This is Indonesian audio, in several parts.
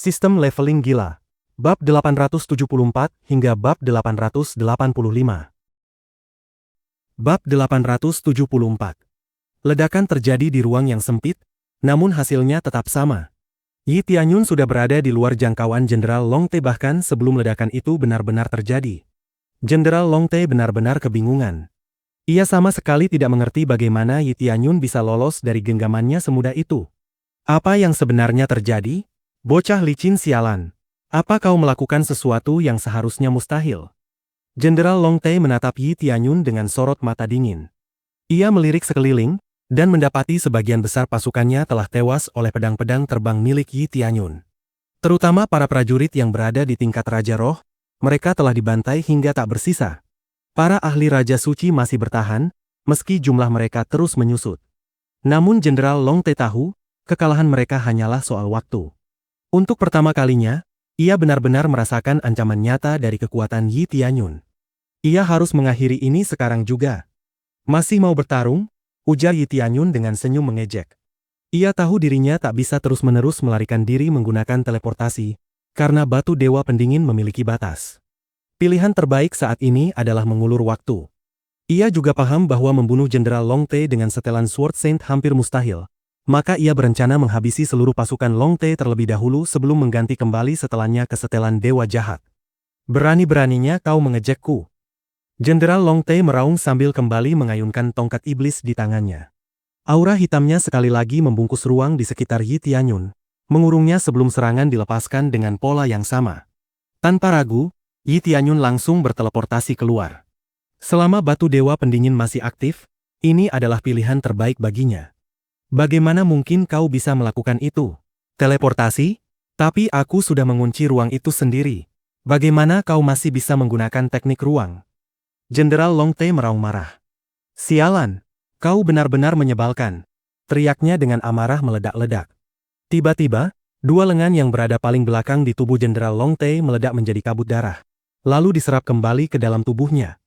Sistem leveling gila. Bab 874 hingga bab 885. Bab 874. Ledakan terjadi di ruang yang sempit, namun hasilnya tetap sama. Yi Tianyun sudah berada di luar jangkauan Jenderal Long Te bahkan sebelum ledakan itu benar-benar terjadi. Jenderal Long Te benar-benar kebingungan. Ia sama sekali tidak mengerti bagaimana Yi Tianyun bisa lolos dari genggamannya semudah itu. Apa yang sebenarnya terjadi? Bocah licin sialan. Apa kau melakukan sesuatu yang seharusnya mustahil? Jenderal Long Te menatap Yi Tianyun dengan sorot mata dingin. Ia melirik sekeliling, dan mendapati sebagian besar pasukannya telah tewas oleh pedang-pedang terbang milik Yi Tianyun. Terutama para prajurit yang berada di tingkat Raja Roh, mereka telah dibantai hingga tak bersisa. Para ahli Raja Suci masih bertahan, meski jumlah mereka terus menyusut. Namun Jenderal Long Te tahu, kekalahan mereka hanyalah soal waktu. Untuk pertama kalinya, ia benar-benar merasakan ancaman nyata dari kekuatan Yi Tianyun. Ia harus mengakhiri ini sekarang juga. Masih mau bertarung? Ujar Yi Tianyun dengan senyum mengejek. Ia tahu dirinya tak bisa terus-menerus melarikan diri menggunakan teleportasi, karena batu dewa pendingin memiliki batas. Pilihan terbaik saat ini adalah mengulur waktu. Ia juga paham bahwa membunuh Jenderal Long Te dengan setelan Sword Saint hampir mustahil. Maka ia berencana menghabisi seluruh pasukan Long Te terlebih dahulu sebelum mengganti kembali setelannya ke setelan Dewa Jahat. Berani-beraninya kau mengejekku. Jenderal Long Te meraung sambil kembali mengayunkan tongkat iblis di tangannya. Aura hitamnya sekali lagi membungkus ruang di sekitar Yi Tianyun, mengurungnya sebelum serangan dilepaskan dengan pola yang sama. Tanpa ragu, Yi Tianyun langsung berteleportasi keluar. Selama batu dewa pendingin masih aktif, ini adalah pilihan terbaik baginya. Bagaimana mungkin kau bisa melakukan itu? Teleportasi? Tapi aku sudah mengunci ruang itu sendiri. Bagaimana kau masih bisa menggunakan teknik ruang? Jenderal Long Te meraung marah. Sialan, kau benar-benar menyebalkan. Teriaknya dengan amarah meledak-ledak. Tiba-tiba, dua lengan yang berada paling belakang di tubuh Jenderal Long Te meledak menjadi kabut darah. Lalu diserap kembali ke dalam tubuhnya.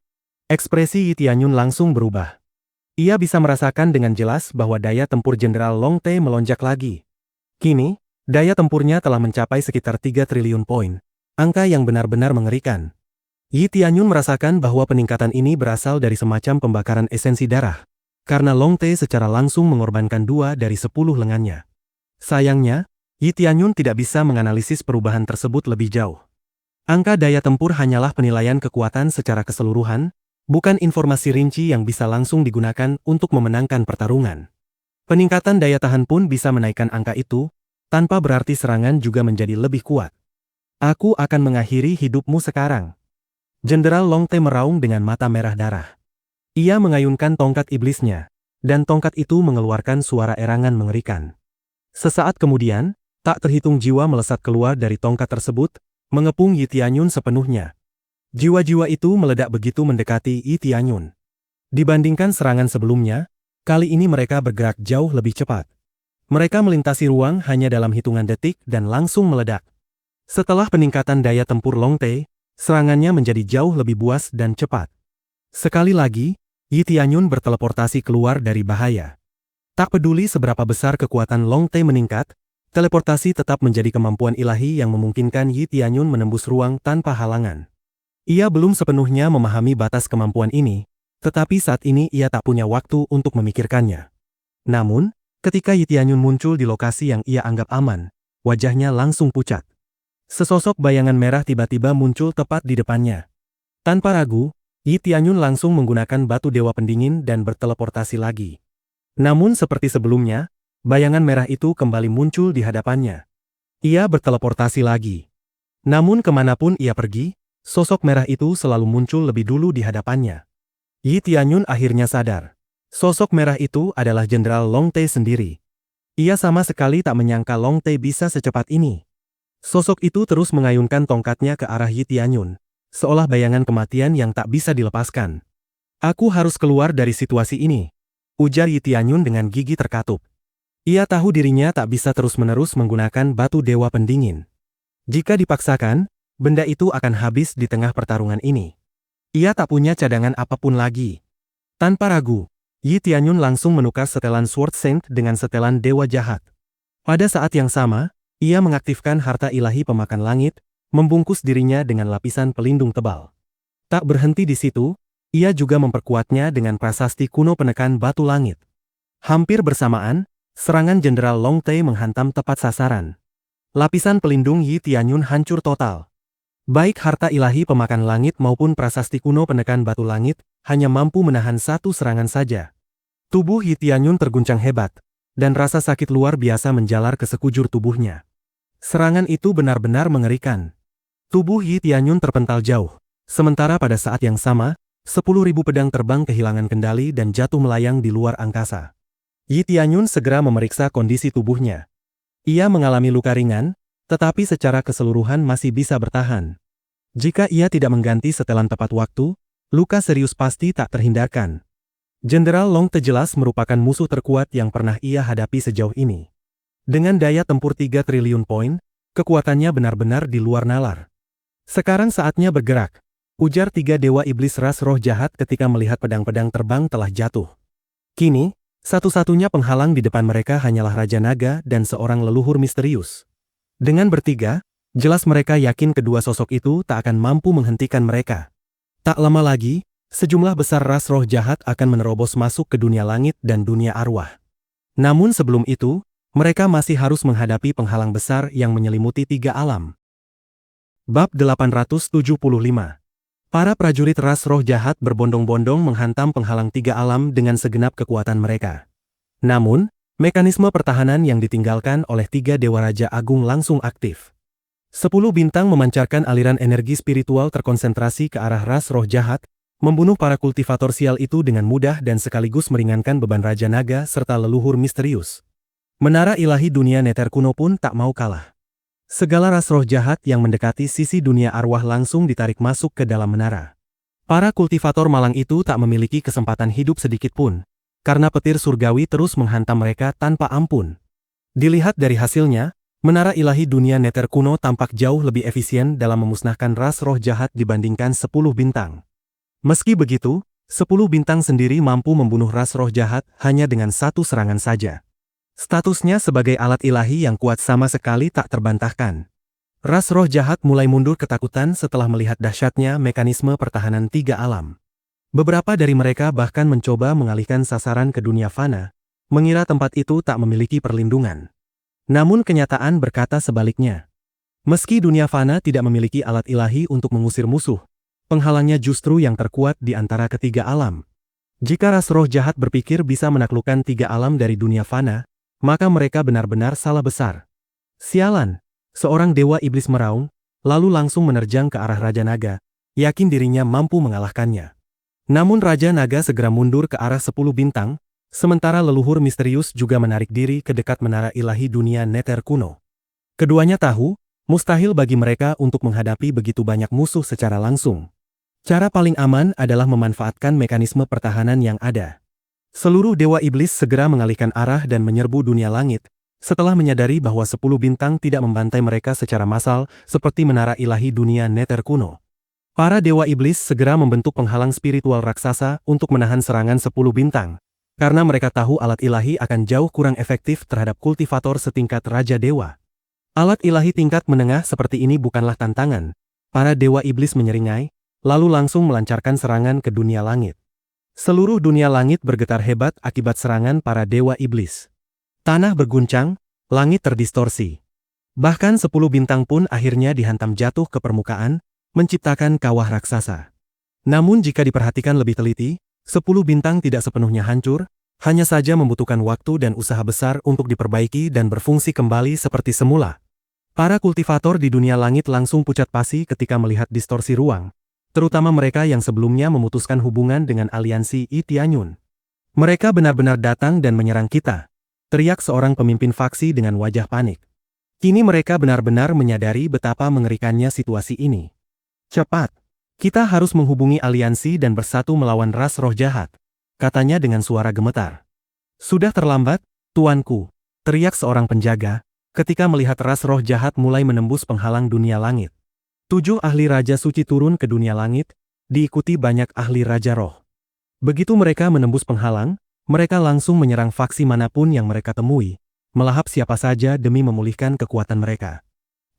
Ekspresi Yi Tianyun langsung berubah. Ia bisa merasakan dengan jelas bahwa daya tempur Jenderal Long Te melonjak lagi. Kini, daya tempurnya telah mencapai sekitar 3 triliun poin, angka yang benar-benar mengerikan. Yi Tianyun merasakan bahwa peningkatan ini berasal dari semacam pembakaran esensi darah, karena Long Te secara langsung mengorbankan 2 dari 10 lengannya. Sayangnya, Yi Tianyun tidak bisa menganalisis perubahan tersebut lebih jauh. Angka daya tempur hanyalah penilaian kekuatan secara keseluruhan, bukan informasi rinci yang bisa langsung digunakan untuk memenangkan pertarungan. Peningkatan daya tahan pun bisa menaikkan angka itu, tanpa berarti serangan juga menjadi lebih kuat. Aku akan mengakhiri hidupmu sekarang. Jenderal Long Te meraung dengan mata merah darah. Ia mengayunkan tongkat iblisnya, dan tongkat itu mengeluarkan suara erangan mengerikan. Sesaat kemudian, tak terhitung jiwa melesat keluar dari tongkat tersebut, mengepung Yi Tianyun sepenuhnya. Jiwa-jiwa itu meledak begitu mendekati Yi Tianyun. Dibandingkan serangan sebelumnya, kali ini mereka bergerak jauh lebih cepat. Mereka melintasi ruang hanya dalam hitungan detik dan langsung meledak. Setelah peningkatan daya tempur Long Te, serangannya menjadi jauh lebih buas dan cepat. Sekali lagi, Yi Tianyun berteleportasi keluar dari bahaya. Tak peduli seberapa besar kekuatan Long Te meningkat, teleportasi tetap menjadi kemampuan ilahi yang memungkinkan Yi Tianyun menembus ruang tanpa halangan. Ia belum sepenuhnya memahami batas kemampuan ini, tetapi saat ini ia tak punya waktu untuk memikirkannya. Namun, ketika Yi Tianyun muncul di lokasi yang ia anggap aman, wajahnya langsung pucat. Sesosok bayangan merah tiba-tiba muncul tepat di depannya. Tanpa ragu, Yi Tianyun langsung menggunakan batu dewa pendingin dan berteleportasi lagi. Namun seperti sebelumnya, bayangan merah itu kembali muncul di hadapannya. Ia berteleportasi lagi. Namun kemanapun ia pergi, sosok merah itu selalu muncul lebih dulu di hadapannya. Yi Tianyun akhirnya sadar. Sosok merah itu adalah Jenderal Long Te sendiri. Ia sama sekali tak menyangka Long Te bisa secepat ini. Sosok itu terus mengayunkan tongkatnya ke arah Yi Tianyun, seolah bayangan kematian yang tak bisa dilepaskan. Aku harus keluar dari situasi ini, ujar Yi Tianyun dengan gigi terkatup. Ia tahu dirinya tak bisa terus-menerus menggunakan batu dewa pendingin. Jika dipaksakan, benda itu akan habis di tengah pertarungan ini. Ia tak punya cadangan apapun lagi. Tanpa ragu, Yi Tianyun langsung menukar setelan Sword Saint dengan setelan Dewa Jahat. Pada saat yang sama, Ia mengaktifkan harta ilahi pemakan langit, membungkus dirinya dengan lapisan pelindung tebal. Tak berhenti di situ, ia juga memperkuatnya dengan prasasti kuno penekan batu langit. Hampir bersamaan, serangan Jenderal Long Tei menghantam tepat sasaran. Lapisan pelindung Yi Tianyun hancur total. Baik harta ilahi pemakan langit maupun prasasti kuno penekan batu langit, hanya mampu menahan satu serangan saja. Tubuh Yi Tianyun terguncang hebat, dan rasa sakit luar biasa menjalar ke sekujur tubuhnya. Serangan itu benar-benar mengerikan. Tubuh Yi Tianyun terpental jauh, sementara pada saat yang sama, 10.000 pedang terbang kehilangan kendali dan jatuh melayang di luar angkasa. Yi Tianyun segera memeriksa kondisi tubuhnya. Ia mengalami luka ringan, tetapi secara keseluruhan masih bisa bertahan. Jika ia tidak mengganti setelan tepat waktu, luka serius pasti tak terhindarkan. Jenderal Long Tei jelas merupakan musuh terkuat yang pernah ia hadapi sejauh ini. Dengan daya tempur 3 triliun poin, kekuatannya benar-benar di luar nalar. Sekarang saatnya bergerak, ujar 3 dewa iblis ras roh jahat ketika melihat pedang-pedang terbang telah jatuh. Kini, satu-satunya penghalang di depan mereka hanyalah Raja Naga dan seorang leluhur misterius. Dengan bertiga, jelas mereka yakin kedua sosok itu tak akan mampu menghentikan mereka. Tak lama lagi, sejumlah besar ras roh jahat akan menerobos masuk ke dunia langit dan dunia arwah. Namun sebelum itu, mereka masih harus menghadapi penghalang besar yang menyelimuti 3 alam. Bab 875. Para prajurit ras roh jahat berbondong-bondong menghantam penghalang 3 alam dengan segenap kekuatan mereka. Namun, mekanisme pertahanan yang ditinggalkan oleh 3 dewa raja agung langsung aktif. 10 bintang memancarkan aliran energi spiritual terkonsentrasi ke arah ras roh jahat, membunuh para kultivator sial itu dengan mudah dan sekaligus meringankan beban Raja Naga serta leluhur misterius. Menara ilahi dunia neter kuno pun tak mau kalah. Segala ras roh jahat yang mendekati sisi dunia arwah langsung ditarik masuk ke dalam menara. Para kultivator malang itu tak memiliki kesempatan hidup sedikit pun, karena petir surgawi terus menghantam mereka tanpa ampun. Dilihat dari hasilnya, menara ilahi dunia neter kuno tampak jauh lebih efisien dalam memusnahkan ras roh jahat dibandingkan 10 bintang. Meski begitu, 10 bintang sendiri mampu membunuh ras roh jahat hanya dengan satu serangan saja. Statusnya sebagai alat ilahi yang kuat sama sekali tak terbantahkan. Ras roh jahat mulai mundur ketakutan setelah melihat dahsyatnya mekanisme pertahanan 3 alam. Beberapa dari mereka bahkan mencoba mengalihkan sasaran ke dunia fana, mengira tempat itu tak memiliki perlindungan. Namun kenyataan berkata sebaliknya. Meski dunia fana tidak memiliki alat ilahi untuk mengusir musuh, penghalangnya justru yang terkuat di antara ketiga alam. Jika ras roh jahat berpikir bisa menaklukkan 3 alam dari dunia fana, maka mereka benar-benar salah besar. Sialan, seorang dewa iblis meraung, lalu langsung menerjang ke arah Raja Naga, yakin dirinya mampu mengalahkannya. Namun Raja Naga segera mundur ke arah 10 bintang, sementara leluhur misterius juga menarik diri ke dekat menara ilahi dunia neter kuno. Keduanya tahu, mustahil bagi mereka untuk menghadapi begitu banyak musuh secara langsung. Cara paling aman adalah memanfaatkan mekanisme pertahanan yang ada. Seluruh dewa iblis segera mengalihkan arah dan menyerbu dunia langit, setelah menyadari bahwa 10 bintang tidak membantai mereka secara massal seperti menara ilahi dunia neter kuno. Para dewa iblis segera membentuk penghalang spiritual raksasa untuk menahan serangan 10 bintang, karena mereka tahu alat ilahi akan jauh kurang efektif terhadap kultivator setingkat Raja Dewa. Alat ilahi tingkat menengah seperti ini bukanlah tantangan. Para dewa iblis menyeringai, lalu langsung melancarkan serangan ke dunia langit. Seluruh dunia langit bergetar hebat akibat serangan para dewa iblis. Tanah berguncang, langit terdistorsi. Bahkan 10 bintang pun akhirnya dihantam jatuh ke permukaan, menciptakan kawah raksasa. Namun jika diperhatikan lebih teliti, 10 bintang tidak sepenuhnya hancur, hanya saja membutuhkan waktu dan usaha besar untuk diperbaiki dan berfungsi kembali seperti semula. Para kultivator di dunia langit langsung pucat pasi ketika melihat distorsi ruang, terutama mereka yang sebelumnya memutuskan hubungan dengan aliansi Yi Tianyun. Mereka benar-benar datang dan menyerang kita, teriak seorang pemimpin faksi dengan wajah panik. Kini mereka benar-benar menyadari betapa mengerikannya situasi ini. Cepat, kita harus menghubungi aliansi dan bersatu melawan ras roh jahat, katanya dengan suara gemetar. Sudah terlambat, tuanku, teriak seorang penjaga, ketika melihat ras roh jahat mulai menembus penghalang dunia langit. 7 ahli Raja Suci turun ke dunia langit, diikuti banyak ahli Raja Roh. Begitu mereka menembus penghalang, mereka langsung menyerang faksi manapun yang mereka temui, melahap siapa saja demi memulihkan kekuatan mereka.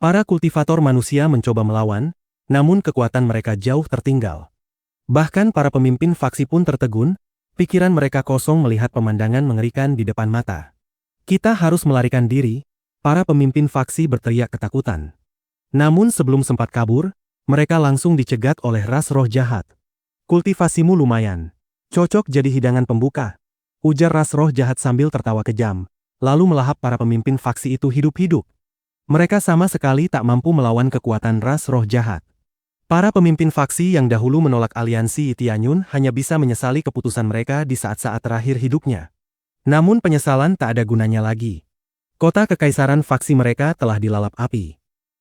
Para kultivator manusia mencoba melawan, namun kekuatan mereka jauh tertinggal. Bahkan para pemimpin faksi pun tertegun, pikiran mereka kosong melihat pemandangan mengerikan di depan mata. Kita harus melarikan diri, para pemimpin faksi berteriak ketakutan. Namun sebelum sempat kabur, mereka langsung dicegat oleh ras roh jahat. Kultivasimu lumayan. Cocok jadi hidangan pembuka, ujar ras roh jahat sambil tertawa kejam, lalu melahap para pemimpin faksi itu hidup-hidup. Mereka sama sekali tak mampu melawan kekuatan ras roh jahat. Para pemimpin faksi yang dahulu menolak aliansi Tianyun hanya bisa menyesali keputusan mereka di saat-saat terakhir hidupnya. Namun penyesalan tak ada gunanya lagi. Kota kekaisaran faksi mereka telah dilalap api.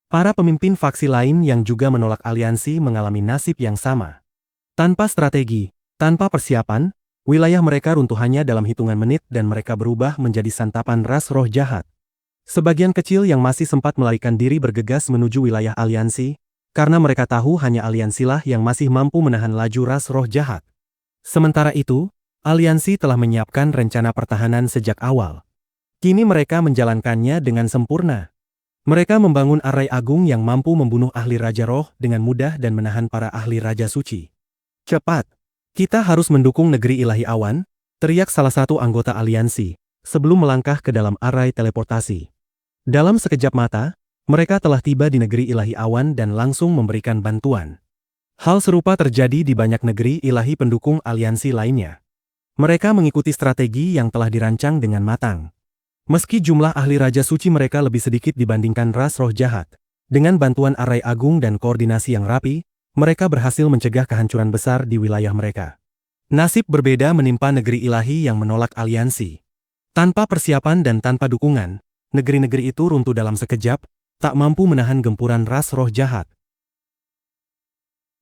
Para pemimpin faksi lain yang juga menolak aliansi mengalami nasib yang sama. Tanpa strategi, tanpa persiapan, wilayah mereka runtuh hanya dalam hitungan menit dan mereka berubah menjadi santapan ras roh jahat. Sebagian kecil yang masih sempat melarikan diri bergegas menuju wilayah aliansi, karena mereka tahu hanya aliansilah yang masih mampu menahan laju ras roh jahat. Sementara itu, aliansi telah menyiapkan rencana pertahanan sejak awal. Kini mereka menjalankannya dengan sempurna. Mereka membangun arai agung yang mampu membunuh ahli Raja Roh dengan mudah dan menahan para ahli Raja Suci. Cepat! Kita harus mendukung negeri ilahi awan, teriak salah satu anggota aliansi, sebelum melangkah ke dalam arai teleportasi. Dalam sekejap mata, mereka telah tiba di negeri ilahi awan dan langsung memberikan bantuan. Hal serupa terjadi di banyak negeri ilahi pendukung aliansi lainnya. Mereka mengikuti strategi yang telah dirancang dengan matang. Meski jumlah ahli Raja Suci mereka lebih sedikit dibandingkan ras roh jahat, dengan bantuan arai agung dan koordinasi yang rapi, mereka berhasil mencegah kehancuran besar di wilayah mereka. Nasib berbeda menimpa negeri ilahi yang menolak aliansi. Tanpa persiapan dan tanpa dukungan, negeri-negeri itu runtuh dalam sekejap, tak mampu menahan gempuran ras roh jahat.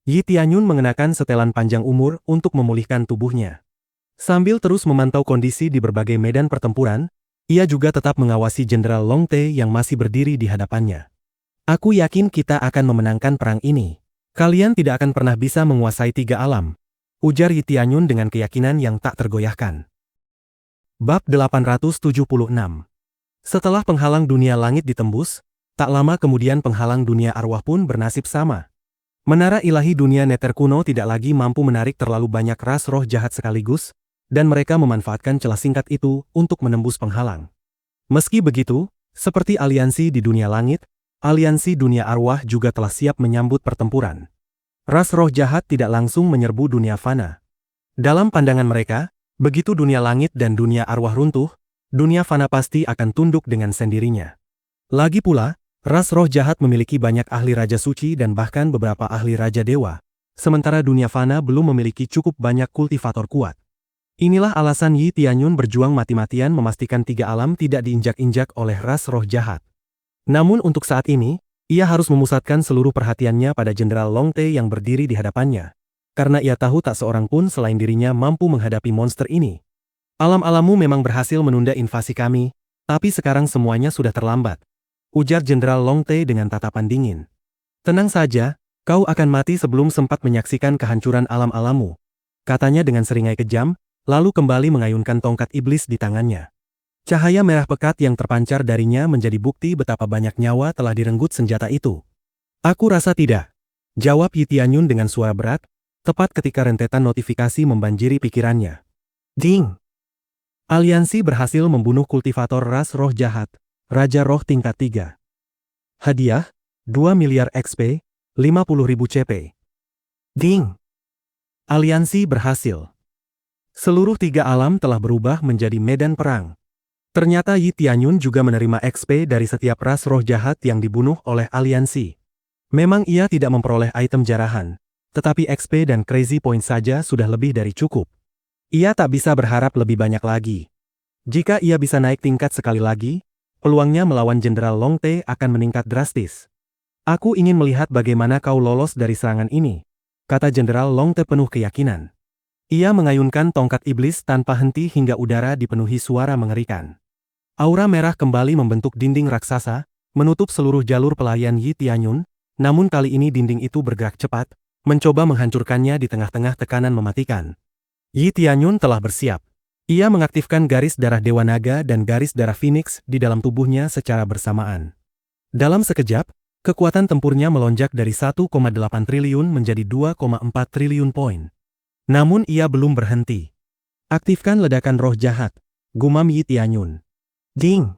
Yi Tianyun mengenakan setelan panjang umur untuk memulihkan tubuhnya. Sambil terus memantau kondisi di berbagai medan pertempuran, ia juga tetap mengawasi Jenderal Long Te yang masih berdiri di hadapannya. Aku yakin kita akan memenangkan perang ini. Kalian tidak akan pernah bisa menguasai 3 alam, ujar Yi Tianyun dengan keyakinan yang tak tergoyahkan. Bab 876. Setelah penghalang dunia langit ditembus, tak lama kemudian penghalang dunia arwah pun bernasib sama. Menara ilahi dunia Nether kuno tidak lagi mampu menarik terlalu banyak ras roh jahat sekaligus, dan mereka memanfaatkan celah singkat itu untuk menembus penghalang. Meski begitu, seperti aliansi di dunia langit, aliansi dunia arwah juga telah siap menyambut pertempuran. Ras roh jahat tidak langsung menyerbu dunia fana. Dalam pandangan mereka, begitu dunia langit dan dunia arwah runtuh, dunia fana pasti akan tunduk dengan sendirinya. Lagi pula, ras roh jahat memiliki banyak ahli Raja Suci dan bahkan beberapa ahli Raja Dewa, sementara dunia fana belum memiliki cukup banyak kultivator kuat. Inilah alasan Yi Tianyun berjuang mati-matian memastikan 3 alam tidak diinjak-injak oleh ras roh jahat. Namun untuk saat ini, ia harus memusatkan seluruh perhatiannya pada Jenderal Long Te yang berdiri di hadapannya, karena ia tahu tak seorang pun selain dirinya mampu menghadapi monster ini. Alam-alammu memang berhasil menunda invasi kami, tapi sekarang semuanya sudah terlambat, ujar Jenderal Long Te dengan tatapan dingin. Tenang saja, kau akan mati sebelum sempat menyaksikan kehancuran alam-alammu, katanya dengan seringai kejam, lalu kembali mengayunkan tongkat iblis di tangannya. Cahaya merah pekat yang terpancar darinya menjadi bukti betapa banyak nyawa telah direnggut senjata itu. Aku rasa tidak, jawab Yi Tianyun dengan suara berat, tepat ketika rentetan notifikasi membanjiri pikirannya. Ding! Aliansi berhasil membunuh kultivator ras roh jahat, Raja Roh tingkat 3. Hadiah, 2 miliar XP, 50.000 CP. Ding! Aliansi berhasil. Seluruh 3 alam telah berubah menjadi medan perang. Ternyata Yi Tianyun juga menerima XP dari setiap ras roh jahat yang dibunuh oleh aliansi. Memang ia tidak memperoleh item jarahan, tetapi XP dan Crazy Point saja sudah lebih dari cukup. Ia tak bisa berharap lebih banyak lagi. Jika ia bisa naik tingkat sekali lagi, peluangnya melawan Jenderal Long Te akan meningkat drastis. Aku ingin melihat bagaimana kau lolos dari serangan ini, kata Jenderal Long Te penuh keyakinan. Ia mengayunkan tongkat iblis tanpa henti hingga udara dipenuhi suara mengerikan. Aura merah kembali membentuk dinding raksasa, menutup seluruh jalur pelayan Yi Tianyun, namun kali ini dinding itu bergerak cepat, mencoba menghancurkannya di tengah-tengah tekanan mematikan. Yi Tianyun telah bersiap. Ia mengaktifkan garis darah Dewa Naga dan garis darah Phoenix di dalam tubuhnya secara bersamaan. Dalam sekejap, kekuatan tempurnya melonjak dari 1,8 triliun menjadi 2,4 triliun poin. Namun ia belum berhenti. Aktifkan ledakan roh jahat, gumam Yi Tianyun. Ding!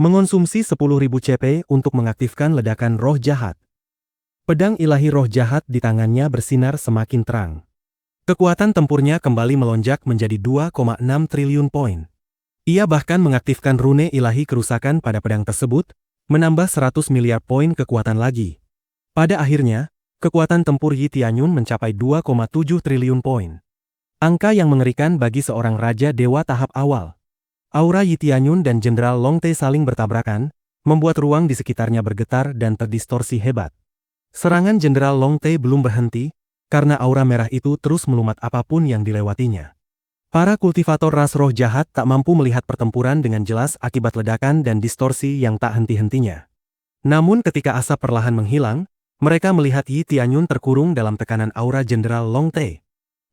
Mengonsumsi 10.000 CP untuk mengaktifkan ledakan roh jahat. Pedang ilahi roh jahat di tangannya bersinar semakin terang. Kekuatan tempurnya kembali melonjak menjadi 2,6 triliun poin. Ia bahkan mengaktifkan rune ilahi kerusakan pada pedang tersebut, menambah 100 miliar poin kekuatan lagi. Pada akhirnya, kekuatan tempur Yi Tianyun mencapai 2,7 triliun poin. Angka yang mengerikan bagi seorang Raja Dewa tahap awal. Aura Yi Tianyun dan Jenderal Long Te saling bertabrakan, membuat ruang di sekitarnya bergetar dan terdistorsi hebat. Serangan Jenderal Long Te belum berhenti, karena aura merah itu terus melumat apapun yang dilewatinya. Para kultivator ras roh jahat tak mampu melihat pertempuran dengan jelas akibat ledakan dan distorsi yang tak henti-hentinya. Namun ketika asap perlahan menghilang, mereka melihat Yi Tianyun terkurung dalam tekanan aura Jenderal Long Te.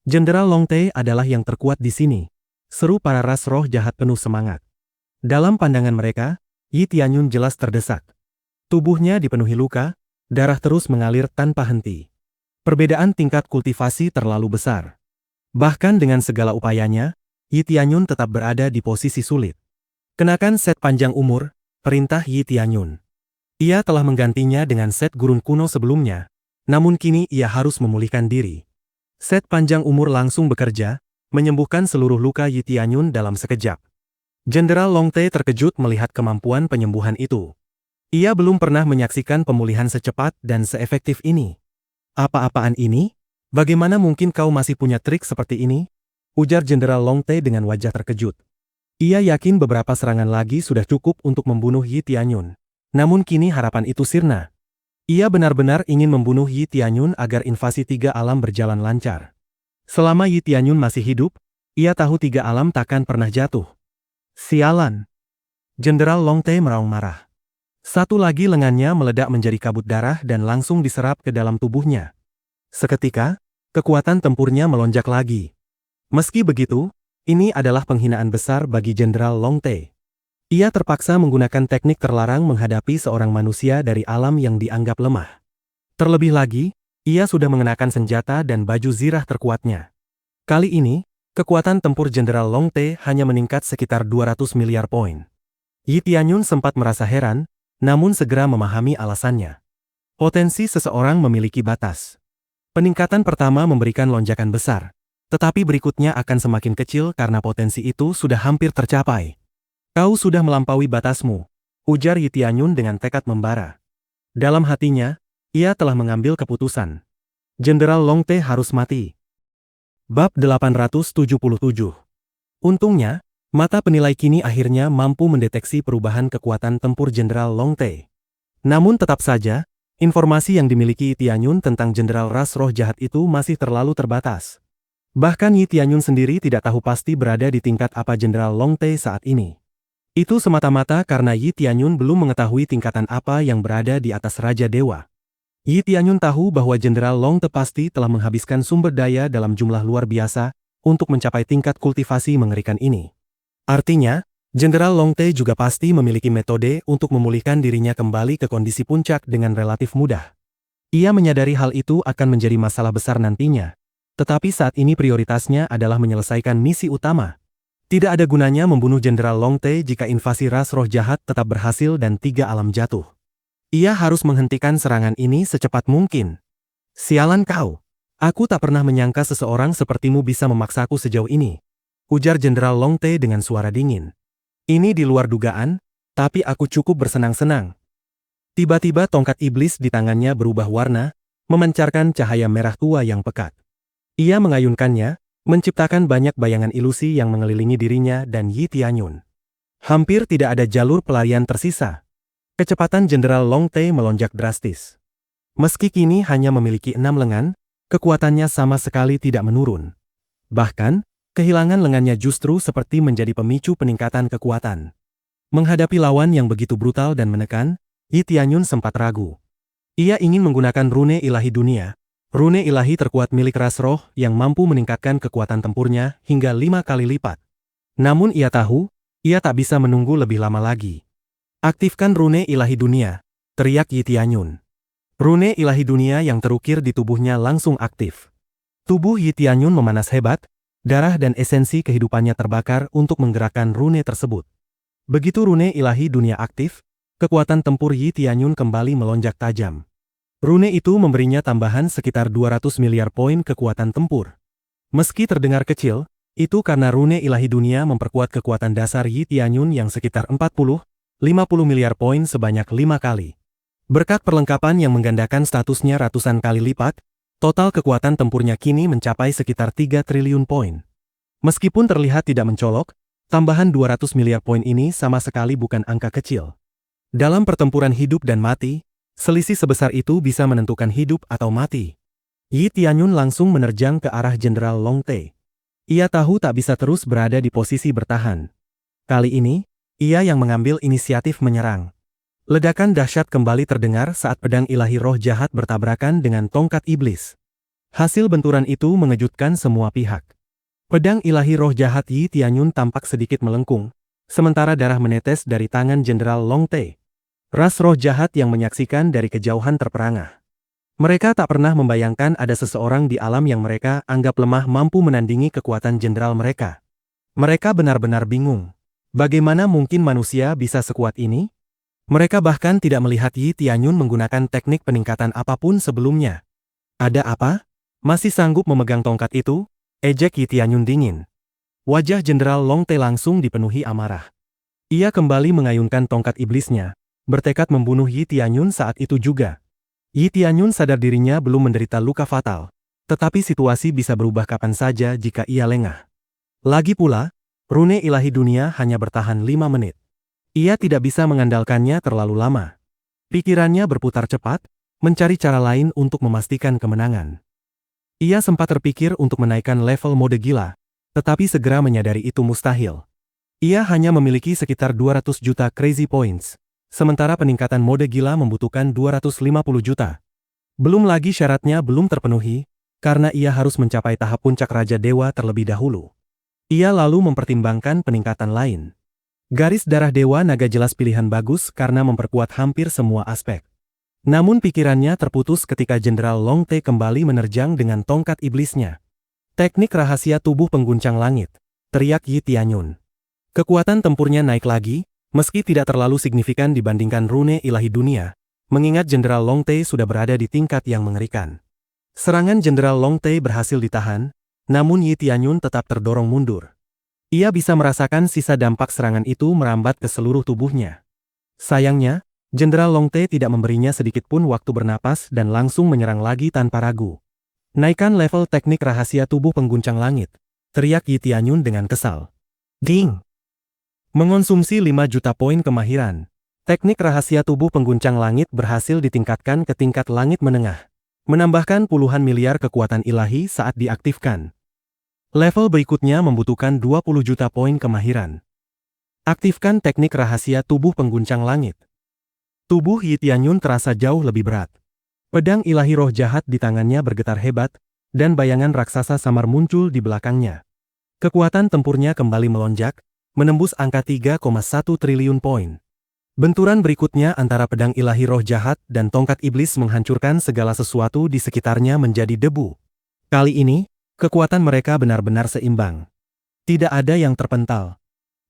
Jenderal Long Te adalah yang terkuat di sini, seru para ras roh jahat penuh semangat. Dalam pandangan mereka, Yi Tianyun jelas terdesak. Tubuhnya dipenuhi luka, darah terus mengalir tanpa henti. Perbedaan tingkat kultivasi terlalu besar. Bahkan dengan segala upayanya, Yi Tianyun tetap berada di posisi sulit. Kenakan set panjang umur, perintah Yi Tianyun. Ia telah menggantinya dengan set gurun kuno sebelumnya, namun kini ia harus memulihkan diri. Set panjang umur langsung bekerja, menyembuhkan seluruh luka Yi Tianyun dalam sekejap. Jenderal Long Te terkejut melihat kemampuan penyembuhan itu. Ia belum pernah menyaksikan pemulihan secepat dan seefektif ini. Apa-apaan ini? Bagaimana mungkin kau masih punya trik seperti ini? Ujar Jenderal Long Te dengan wajah terkejut. Ia yakin beberapa serangan lagi sudah cukup untuk membunuh Yi Tianyun. Namun kini harapan itu sirna. Ia benar-benar ingin membunuh Yi Tianyun agar invasi tiga alam berjalan lancar. Selama Yi Tianyun masih hidup, ia tahu tiga alam takkan pernah jatuh. Sialan! Jenderal Long Te meraung marah. Satu lagi lengannya meledak menjadi kabut darah dan langsung diserap ke dalam tubuhnya. Seketika, kekuatan tempurnya melonjak lagi. Meski begitu, ini adalah penghinaan besar bagi Jenderal Long Te. Ia terpaksa menggunakan teknik terlarang menghadapi seorang manusia dari alam yang dianggap lemah. Terlebih lagi, ia sudah mengenakan senjata dan baju zirah terkuatnya. Kali ini, kekuatan tempur Jenderal Long Te hanya meningkat sekitar 200 miliar poin. Yi Tianyun sempat merasa heran, namun segera memahami alasannya. Potensi seseorang memiliki batas. Peningkatan pertama memberikan lonjakan besar, tetapi berikutnya akan semakin kecil karena potensi itu sudah hampir tercapai. Kau sudah melampaui batasmu, ujar Yi Tianyun dengan tekad membara. Dalam hatinya, ia telah mengambil keputusan. Jenderal Long Te harus mati. Bab 877. Untungnya, mata penilai kini akhirnya mampu mendeteksi perubahan kekuatan tempur Jenderal Long Te. Namun tetap saja, informasi yang dimiliki Yi Tianyun tentang Jenderal ras roh jahat itu masih terlalu terbatas. Bahkan Yi Tianyun sendiri tidak tahu pasti berada di tingkat apa Jenderal Long Te saat ini. Itu semata-mata karena Yi Tianyun belum mengetahui tingkatan apa yang berada di atas Raja Dewa. Yi Tianyun tahu bahwa Jenderal Long Te pasti telah menghabiskan sumber daya dalam jumlah luar biasa untuk mencapai tingkat kultivasi mengerikan ini. Artinya, Jenderal Long Te juga pasti memiliki metode untuk memulihkan dirinya kembali ke kondisi puncak dengan relatif mudah. Ia menyadari hal itu akan menjadi masalah besar nantinya. Tetapi saat ini prioritasnya adalah menyelesaikan misi utama. Tidak ada gunanya membunuh Jenderal Long Te jika invasi ras roh jahat tetap berhasil dan tiga alam jatuh. Ia harus menghentikan serangan ini secepat mungkin. Sialan kau! Aku tak pernah menyangka seseorang sepertimu bisa memaksaku sejauh ini. Ujar Jenderal Long Te dengan suara dingin. Ini di luar dugaan, tapi aku cukup bersenang-senang. Tiba-tiba tongkat iblis di tangannya berubah warna, memancarkan cahaya merah tua yang pekat. Ia mengayunkannya, menciptakan banyak bayangan ilusi yang mengelilingi dirinya dan Yi Tianyun. Hampir tidak ada jalur pelarian tersisa. Kecepatan Jenderal Long Te melonjak drastis. Meski kini hanya memiliki 6 lengan, kekuatannya sama sekali tidak menurun. Bahkan, kehilangan lengannya justru seperti menjadi pemicu peningkatan kekuatan. Menghadapi lawan yang begitu brutal dan menekan, Yi Tianyun sempat ragu. Ia ingin menggunakan rune ilahi dunia, rune ilahi terkuat milik ras roh yang mampu meningkatkan kekuatan tempurnya hingga 5 kali lipat. Namun ia tahu, ia tak bisa menunggu lebih lama lagi. Aktifkan rune ilahi dunia, teriak Yi Tianyun. Rune ilahi dunia yang terukir di tubuhnya langsung aktif. Tubuh Yi Tianyun memanas hebat, darah dan esensi kehidupannya terbakar untuk menggerakkan rune tersebut. Begitu rune ilahi dunia aktif, kekuatan tempur Yi Tianyun kembali melonjak tajam. Rune itu memberinya tambahan sekitar 200 miliar poin kekuatan tempur. Meski terdengar kecil, itu karena rune ilahi dunia memperkuat kekuatan dasar Yi Tianyun yang sekitar 40-50 miliar poin sebanyak 5 kali. Berkat perlengkapan yang menggandakan statusnya ratusan kali lipat, total kekuatan tempurnya kini mencapai sekitar 3 triliun poin. Meskipun terlihat tidak mencolok, tambahan 200 miliar poin ini sama sekali bukan angka kecil. Dalam pertempuran hidup dan mati, selisih sebesar itu bisa menentukan hidup atau mati. Yi Tianyun langsung menerjang ke arah Jenderal Long Tae. Ia tahu tak bisa terus berada di posisi bertahan. Kali ini, ia yang mengambil inisiatif menyerang. Ledakan dahsyat kembali terdengar saat pedang ilahi roh jahat bertabrakan dengan tongkat iblis. Hasil benturan itu mengejutkan semua pihak. Pedang ilahi roh jahat Yi Tianyun tampak sedikit melengkung, sementara darah menetes dari tangan Jenderal Long Tae. Ras roh jahat yang menyaksikan dari kejauhan terperangah. Mereka tak pernah membayangkan ada seseorang di alam yang mereka anggap lemah mampu menandingi kekuatan jenderal mereka. Mereka benar-benar bingung. Bagaimana mungkin manusia bisa sekuat ini? Mereka bahkan tidak melihat Yi Tianyun menggunakan teknik peningkatan apapun sebelumnya. Ada apa? Masih sanggup memegang tongkat itu? Ejek Yi Tianyun dingin. Wajah Jenderal Long Tae langsung dipenuhi amarah. Ia kembali mengayunkan tongkat iblisnya, bertekad membunuh Yi Tianyun saat itu juga. Yi Tianyun sadar dirinya belum menderita luka fatal, tetapi situasi bisa berubah kapan saja jika ia lengah. Lagi pula, rune ilahi dunia hanya bertahan 5 menit. Ia tidak bisa mengandalkannya terlalu lama. Pikirannya berputar cepat, mencari cara lain untuk memastikan kemenangan. Ia sempat terpikir untuk menaikkan level mode gila, tetapi segera menyadari itu mustahil. Ia hanya memiliki sekitar 200 juta crazy points. Sementara peningkatan mode gila membutuhkan 250 juta. Belum lagi syaratnya belum terpenuhi, karena ia harus mencapai tahap puncak Raja Dewa terlebih dahulu. Ia lalu mempertimbangkan peningkatan lain. Garis darah Dewa Naga jelas pilihan bagus karena memperkuat hampir semua aspek. Namun pikirannya terputus ketika Jenderal Long Tae kembali menerjang dengan tongkat iblisnya. Teknik rahasia tubuh pengguncang langit, teriak Yi Tianyun. Kekuatan tempurnya naik lagi, meski tidak terlalu signifikan dibandingkan rune ilahi dunia, mengingat Jenderal Long Tae sudah berada di tingkat yang mengerikan. Serangan Jenderal Long Tae berhasil ditahan, namun Yi Tianyun tetap terdorong mundur. Ia bisa merasakan sisa dampak serangan itu merambat ke seluruh tubuhnya. Sayangnya, Jenderal Long Tae tidak memberinya sedikit pun waktu bernapas dan langsung menyerang lagi tanpa ragu. Naikkan level teknik rahasia tubuh pengguncang langit, teriak Yi Tianyun dengan kesal. Ding! Mengonsumsi 5 juta poin kemahiran, teknik rahasia tubuh pengguncang langit berhasil ditingkatkan ke tingkat langit menengah, menambahkan puluhan miliar kekuatan ilahi saat diaktifkan. Level berikutnya membutuhkan 20 juta poin kemahiran. Aktifkan teknik rahasia tubuh pengguncang langit. Tubuh Yi Tianyun terasa jauh lebih berat. Pedang ilahi roh jahat di tangannya bergetar hebat, dan bayangan raksasa samar muncul di belakangnya. Kekuatan tempurnya kembali melonjak, menembus angka 3,1 triliun poin. Benturan berikutnya antara pedang ilahi roh jahat dan tongkat iblis menghancurkan segala sesuatu di sekitarnya menjadi debu. Kali ini, kekuatan mereka benar-benar seimbang. Tidak ada yang terpental.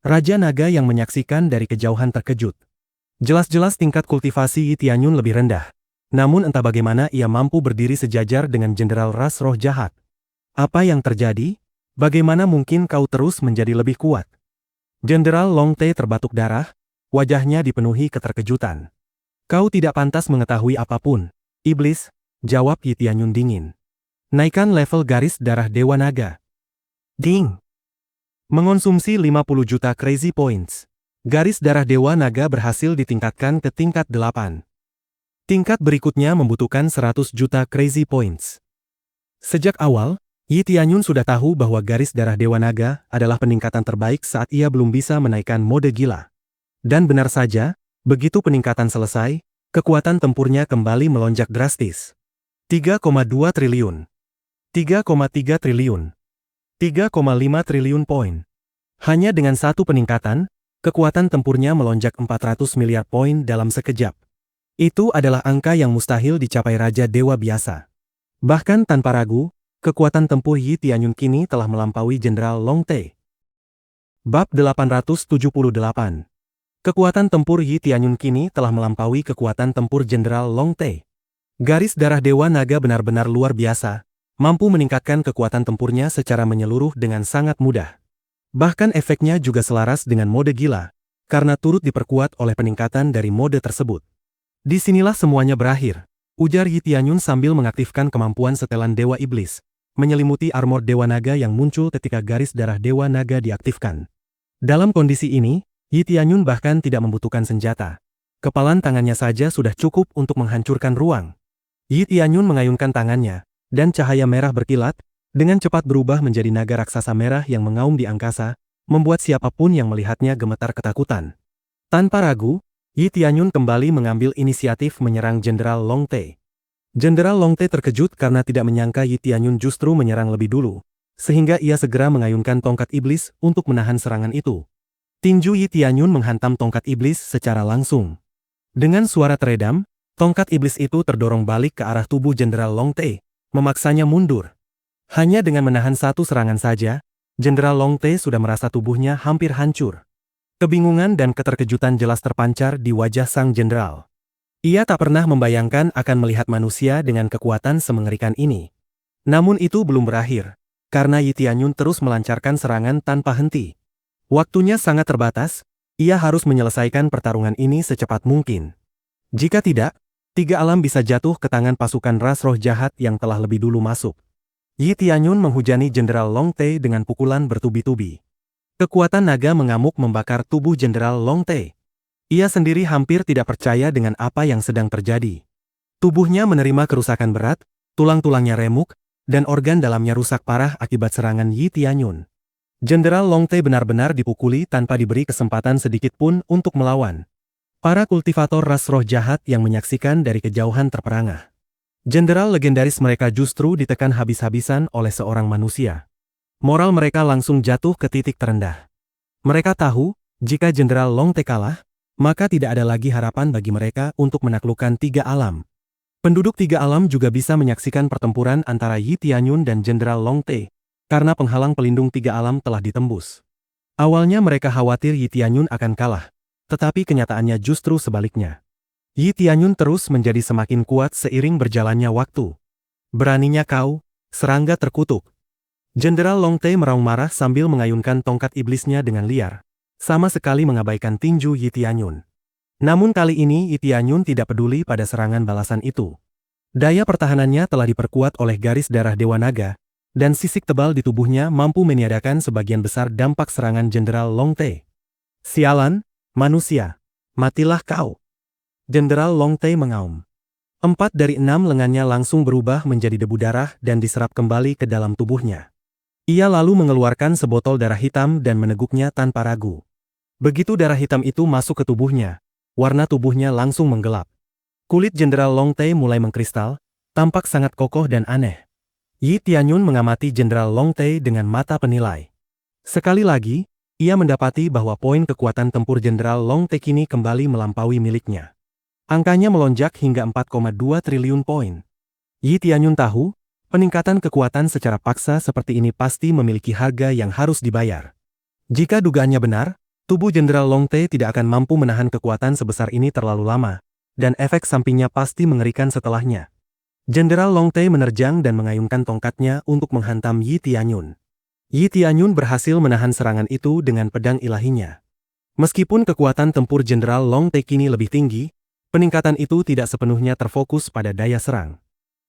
Raja Naga yang menyaksikan dari kejauhan terkejut. Jelas-jelas tingkat kultivasi Yi Tianyun lebih rendah. Namun entah bagaimana ia mampu berdiri sejajar dengan Jenderal Ras Roh Jahat. Apa yang terjadi? Bagaimana mungkin kau terus menjadi lebih kuat? Jenderal Long Tae terbatuk darah, wajahnya dipenuhi keterkejutan. Kau tidak pantas mengetahui apapun, iblis, jawab Yi Tianyun dingin. Naikkan level garis darah Dewa Naga. Ding! Mengonsumsi 50 juta crazy points. Garis darah Dewa Naga berhasil ditingkatkan ke tingkat 8. Tingkat berikutnya membutuhkan 100 juta crazy points. Sejak awal, Yi Tianyun sudah tahu bahwa garis darah Dewa Naga adalah peningkatan terbaik saat ia belum bisa menaikkan mode gila. Dan benar saja, begitu peningkatan selesai, kekuatan tempurnya kembali melonjak drastis. 3,2 triliun. 3,3 triliun. 3,5 triliun poin. Hanya dengan satu peningkatan, kekuatan tempurnya melonjak 400 miliar poin dalam sekejap. Itu adalah angka yang mustahil dicapai Raja Dewa biasa. Bahkan tanpa ragu, kekuatan tempur Yi Tianyun kini telah melampaui Jenderal Long Te. Bab 878. Kekuatan tempur Yi Tianyun kini telah melampaui kekuatan tempur Jenderal Long Te. Garis darah Dewa Naga benar-benar luar biasa, mampu meningkatkan kekuatan tempurnya secara menyeluruh dengan sangat mudah. Bahkan efeknya juga selaras dengan mode gila, karena turut diperkuat oleh peningkatan dari mode tersebut. Disinilah semuanya berakhir, ujar Yi Tianyun sambil mengaktifkan kemampuan setelan Dewa Iblis, menyelimuti armor Dewa Naga yang muncul ketika garis darah Dewa Naga diaktifkan. Dalam kondisi ini, Yi Tianyun bahkan tidak membutuhkan senjata. Kepalan tangannya saja sudah cukup untuk menghancurkan ruang. Yi Tianyun mengayunkan tangannya, dan cahaya merah berkilat, dengan cepat berubah menjadi naga raksasa merah yang mengaum di angkasa, membuat siapapun yang melihatnya gemetar ketakutan. Tanpa ragu, Yi Tianyun kembali mengambil inisiatif menyerang Jenderal Long Te. Jenderal Long Te terkejut karena tidak menyangka Yi Tianyun justru menyerang lebih dulu, sehingga ia segera mengayunkan tongkat iblis untuk menahan serangan itu. Tinju Yi Tianyun menghantam tongkat iblis secara langsung. Dengan suara teredam, tongkat iblis itu terdorong balik ke arah tubuh Jenderal Long Te, memaksanya mundur. Hanya dengan menahan satu serangan saja, Jenderal Long Te sudah merasa tubuhnya hampir hancur. Kebingungan dan keterkejutan jelas terpancar di wajah sang jenderal. Ia tak pernah membayangkan akan melihat manusia dengan kekuatan semengerikan ini. Namun itu belum berakhir, karena Yi Tianyun terus melancarkan serangan tanpa henti. Waktunya sangat terbatas, ia harus menyelesaikan pertarungan ini secepat mungkin. Jika tidak, tiga alam bisa jatuh ke tangan pasukan ras roh jahat yang telah lebih dulu masuk. Yi Tianyun menghujani Jenderal Long Te dengan pukulan bertubi-tubi. Kekuatan naga mengamuk membakar tubuh Jenderal Long Te. Ia sendiri hampir tidak percaya dengan apa yang sedang terjadi. Tubuhnya menerima kerusakan berat, tulang-tulangnya remuk, dan organ dalamnya rusak parah akibat serangan Yi Tianyun. Jenderal Long Te benar-benar dipukuli tanpa diberi kesempatan sedikit pun untuk melawan. Para kultivator ras roh jahat yang menyaksikan dari kejauhan terperangah. Jenderal legendaris mereka justru ditekan habis-habisan oleh seorang manusia. Moral mereka langsung jatuh ke titik terendah. Mereka tahu, jika Jenderal Long Te kalah, maka tidak ada lagi harapan bagi mereka untuk menaklukkan tiga alam. Penduduk tiga alam juga bisa menyaksikan pertempuran antara Yi Tianyun dan Jenderal Long Te, karena penghalang pelindung tiga alam telah ditembus. Awalnya mereka khawatir Yi Tianyun akan kalah, tetapi kenyataannya justru sebaliknya. Yi Tianyun terus menjadi semakin kuat seiring berjalannya waktu. Beraninya kau, serangga terkutuk. Jenderal Long Te meraung marah sambil mengayunkan tongkat iblisnya dengan liar, sama sekali mengabaikan tinju Yi Tianyun. Namun kali ini Yi Tianyun tidak peduli pada serangan balasan itu. Daya pertahanannya telah diperkuat oleh garis darah Dewa Naga, dan sisik tebal di tubuhnya mampu meniadakan sebagian besar dampak serangan Jenderal Long Te. Sialan, manusia, matilah kau. Jenderal Long Te mengaum. 4 dari 6 lengannya langsung berubah menjadi debu darah dan diserap kembali ke dalam tubuhnya. Ia lalu mengeluarkan sebotol darah hitam dan meneguknya tanpa ragu. Begitu darah hitam itu masuk ke tubuhnya, warna tubuhnya langsung menggelap. Kulit Jenderal Long Te mulai mengkristal, tampak sangat kokoh dan aneh. Yi Tianyun mengamati Jenderal Long Te dengan mata penilai. Sekali lagi, ia mendapati bahwa poin kekuatan tempur Jenderal Long Te kini kembali melampaui miliknya. Angkanya melonjak hingga 4,2 triliun poin. Yi Tianyun tahu, peningkatan kekuatan secara paksa seperti ini pasti memiliki harga yang harus dibayar. Jika dugaannya benar, tubuh Jenderal Long Te tidak akan mampu menahan kekuatan sebesar ini terlalu lama, dan efek sampingnya pasti mengerikan setelahnya. Jenderal Long Te menerjang dan mengayunkan tongkatnya untuk menghantam Yi Tianyun. Yi Tianyun berhasil menahan serangan itu dengan pedang ilahinya. Meskipun kekuatan tempur Jenderal Long Te kini lebih tinggi, peningkatan itu tidak sepenuhnya terfokus pada daya serang.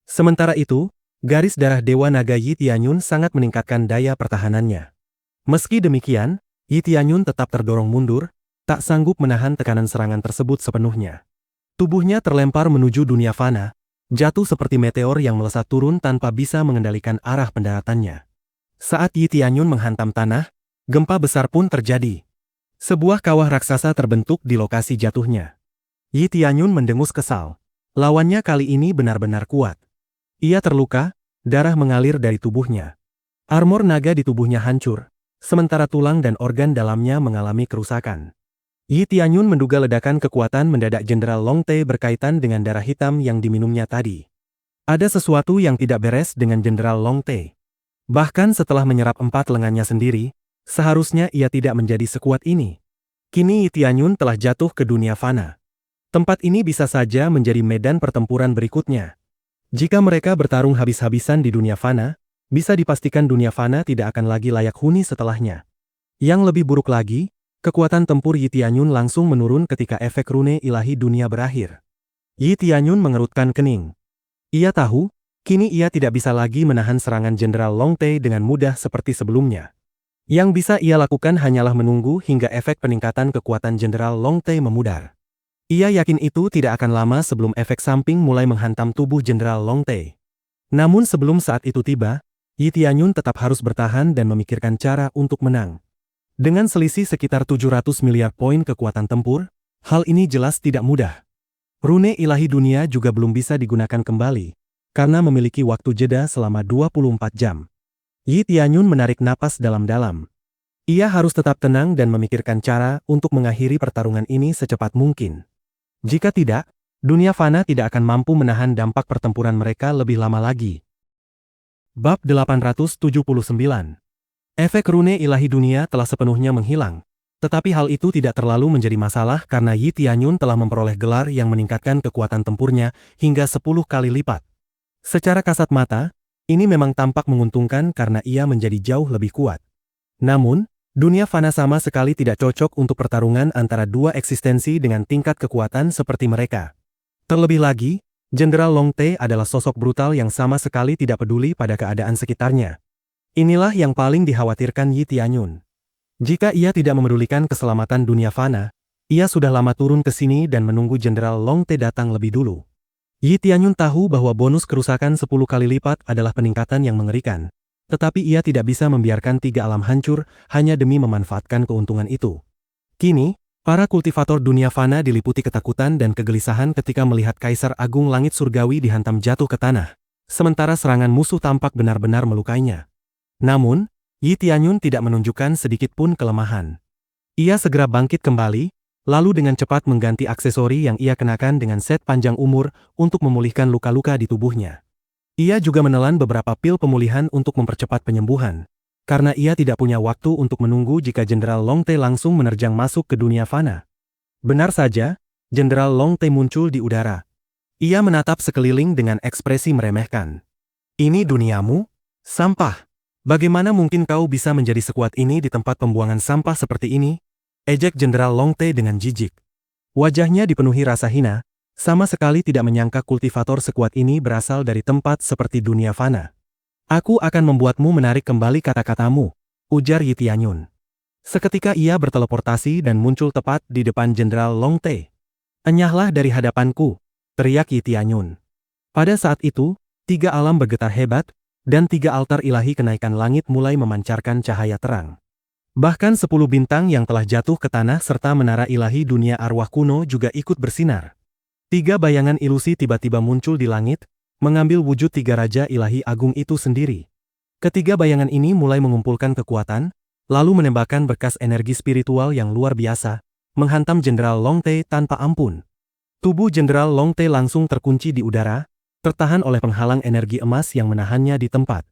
Sementara itu, garis darah Dewa Naga Yi Tianyun sangat meningkatkan daya pertahanannya. Meski demikian, Yi Tianyun tetap terdorong mundur, tak sanggup menahan tekanan serangan tersebut sepenuhnya. Tubuhnya terlempar menuju dunia fana, jatuh seperti meteor yang melesat turun tanpa bisa mengendalikan arah pendaratannya. Saat Yi Tianyun menghantam tanah, gempa besar pun terjadi. Sebuah kawah raksasa terbentuk di lokasi jatuhnya. Yi Tianyun mendengus kesal. Lawannya kali ini benar-benar kuat. Ia terluka, darah mengalir dari tubuhnya. Armor naga di tubuhnya hancur, sementara tulang dan organ dalamnya mengalami kerusakan. Yi Tianyun menduga ledakan kekuatan mendadak Jenderal Long Tae berkaitan dengan darah hitam yang diminumnya tadi. Ada sesuatu yang tidak beres dengan Jenderal Long Tae. Bahkan setelah menyerap 4 lengannya sendiri, seharusnya ia tidak menjadi sekuat ini. Kini Yi Tianyun telah jatuh ke dunia fana. Tempat ini bisa saja menjadi medan pertempuran berikutnya. Jika mereka bertarung habis-habisan di dunia fana, bisa dipastikan dunia fana tidak akan lagi layak huni setelahnya. Yang lebih buruk lagi, kekuatan tempur Yi Tianyun langsung menurun ketika efek rune ilahi dunia berakhir. Yi Tianyun mengerutkan kening. Ia tahu, kini ia tidak bisa lagi menahan serangan Jenderal Long Tae dengan mudah seperti sebelumnya. Yang bisa ia lakukan hanyalah menunggu hingga efek peningkatan kekuatan Jenderal Long Tae memudar. Ia yakin itu tidak akan lama sebelum efek samping mulai menghantam tubuh Jenderal Long Tae. Namun sebelum saat itu tiba, Yi Tianyun tetap harus bertahan dan memikirkan cara untuk menang. Dengan selisih sekitar 700 miliar poin kekuatan tempur, hal ini jelas tidak mudah. Rune ilahi dunia juga belum bisa digunakan kembali, karena memiliki waktu jeda selama 24 jam. Yi Tianyun menarik napas dalam-dalam. Ia harus tetap tenang dan memikirkan cara untuk mengakhiri pertarungan ini secepat mungkin. Jika tidak, dunia fana tidak akan mampu menahan dampak pertempuran mereka lebih lama lagi. Bab 879. Efek rune ilahi dunia telah sepenuhnya menghilang. Tetapi hal itu tidak terlalu menjadi masalah karena Yi Tianyun telah memperoleh gelar yang meningkatkan kekuatan tempurnya hingga 10 kali lipat. Secara kasat mata, ini memang tampak menguntungkan karena ia menjadi jauh lebih kuat. Namun, dunia fana sama sekali tidak cocok untuk pertarungan antara dua eksistensi dengan tingkat kekuatan seperti mereka. Terlebih lagi, Jenderal Long Tae adalah sosok brutal yang sama sekali tidak peduli pada keadaan sekitarnya. Inilah yang paling dikhawatirkan Yi Tianyun. Jika ia tidak memedulikan keselamatan dunia fana, ia sudah lama turun ke sini dan menunggu Jenderal Long Tae datang lebih dulu. Yi Tianyun tahu bahwa bonus kerusakan 10 kali lipat adalah peningkatan yang mengerikan, tetapi ia tidak bisa membiarkan 3 alam hancur hanya demi memanfaatkan keuntungan itu. Kini, para kultivator dunia fana diliputi ketakutan dan kegelisahan ketika melihat Kaisar Agung Langit Surgawi dihantam jatuh ke tanah, sementara serangan musuh tampak benar-benar melukainya. Namun, Yi Tianyun tidak menunjukkan sedikit pun kelemahan. Ia segera bangkit kembali, lalu dengan cepat mengganti aksesori yang ia kenakan dengan set panjang umur untuk memulihkan luka-luka di tubuhnya. Ia juga menelan beberapa pil pemulihan untuk mempercepat penyembuhan, karena ia tidak punya waktu untuk menunggu jika Jenderal Long Tae langsung menerjang masuk ke dunia fana. Benar saja, Jenderal Long Tae muncul di udara. Ia menatap sekeliling dengan ekspresi meremehkan. "Ini duniamu? Sampah. Bagaimana mungkin kau bisa menjadi sekuat ini di tempat pembuangan sampah seperti ini?" ejek Jenderal Long Tae dengan jijik. Wajahnya dipenuhi rasa hina, sama sekali tidak menyangka kultivator sekuat ini berasal dari tempat seperti dunia fana. "Aku akan membuatmu menarik kembali kata-katamu," ujar Yi Tianyun. Seketika ia berteleportasi dan muncul tepat di depan Jenderal Long Tae. "Enyahlah dari hadapanku," teriak Yi Tianyun. Pada saat itu, 3 alam bergetar hebat, dan 3 altar ilahi kenaikan langit mulai memancarkan cahaya terang. Bahkan 10 bintang yang telah jatuh ke tanah serta menara ilahi dunia arwah kuno juga ikut bersinar. 3 bayangan ilusi tiba-tiba muncul di langit, mengambil wujud 3 raja ilahi agung itu sendiri. Ketiga bayangan ini mulai mengumpulkan kekuatan, lalu menembakkan berkas energi spiritual yang luar biasa, menghantam Jenderal Long Tae tanpa ampun. Tubuh Jenderal Long Tae langsung terkunci di udara, tertahan oleh penghalang energi emas yang menahannya di tempat.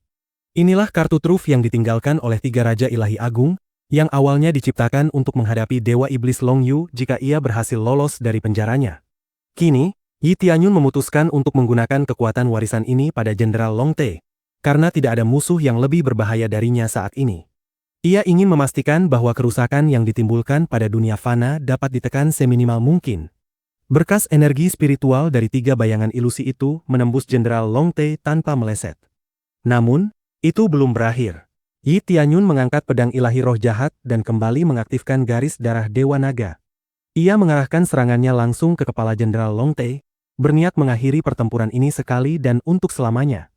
Inilah kartu truf yang ditinggalkan oleh 3 raja ilahi agung, yang awalnya diciptakan untuk menghadapi Dewa Iblis Long Yu jika ia berhasil lolos dari penjaranya. Kini, Yi Tianyun memutuskan untuk menggunakan kekuatan warisan ini pada Jenderal Long Tae, karena tidak ada musuh yang lebih berbahaya darinya saat ini. Ia ingin memastikan bahwa kerusakan yang ditimbulkan pada dunia fana dapat ditekan seminimal mungkin. Berkas energi spiritual dari 3 bayangan ilusi itu menembus Jenderal Long Tae tanpa meleset. Namun, itu belum berakhir. Yi Tianyun mengangkat pedang ilahi roh jahat dan kembali mengaktifkan garis darah Dewa Naga. Ia mengarahkan serangannya langsung ke kepala Jenderal Long Tae, berniat mengakhiri pertempuran ini sekali dan untuk selamanya.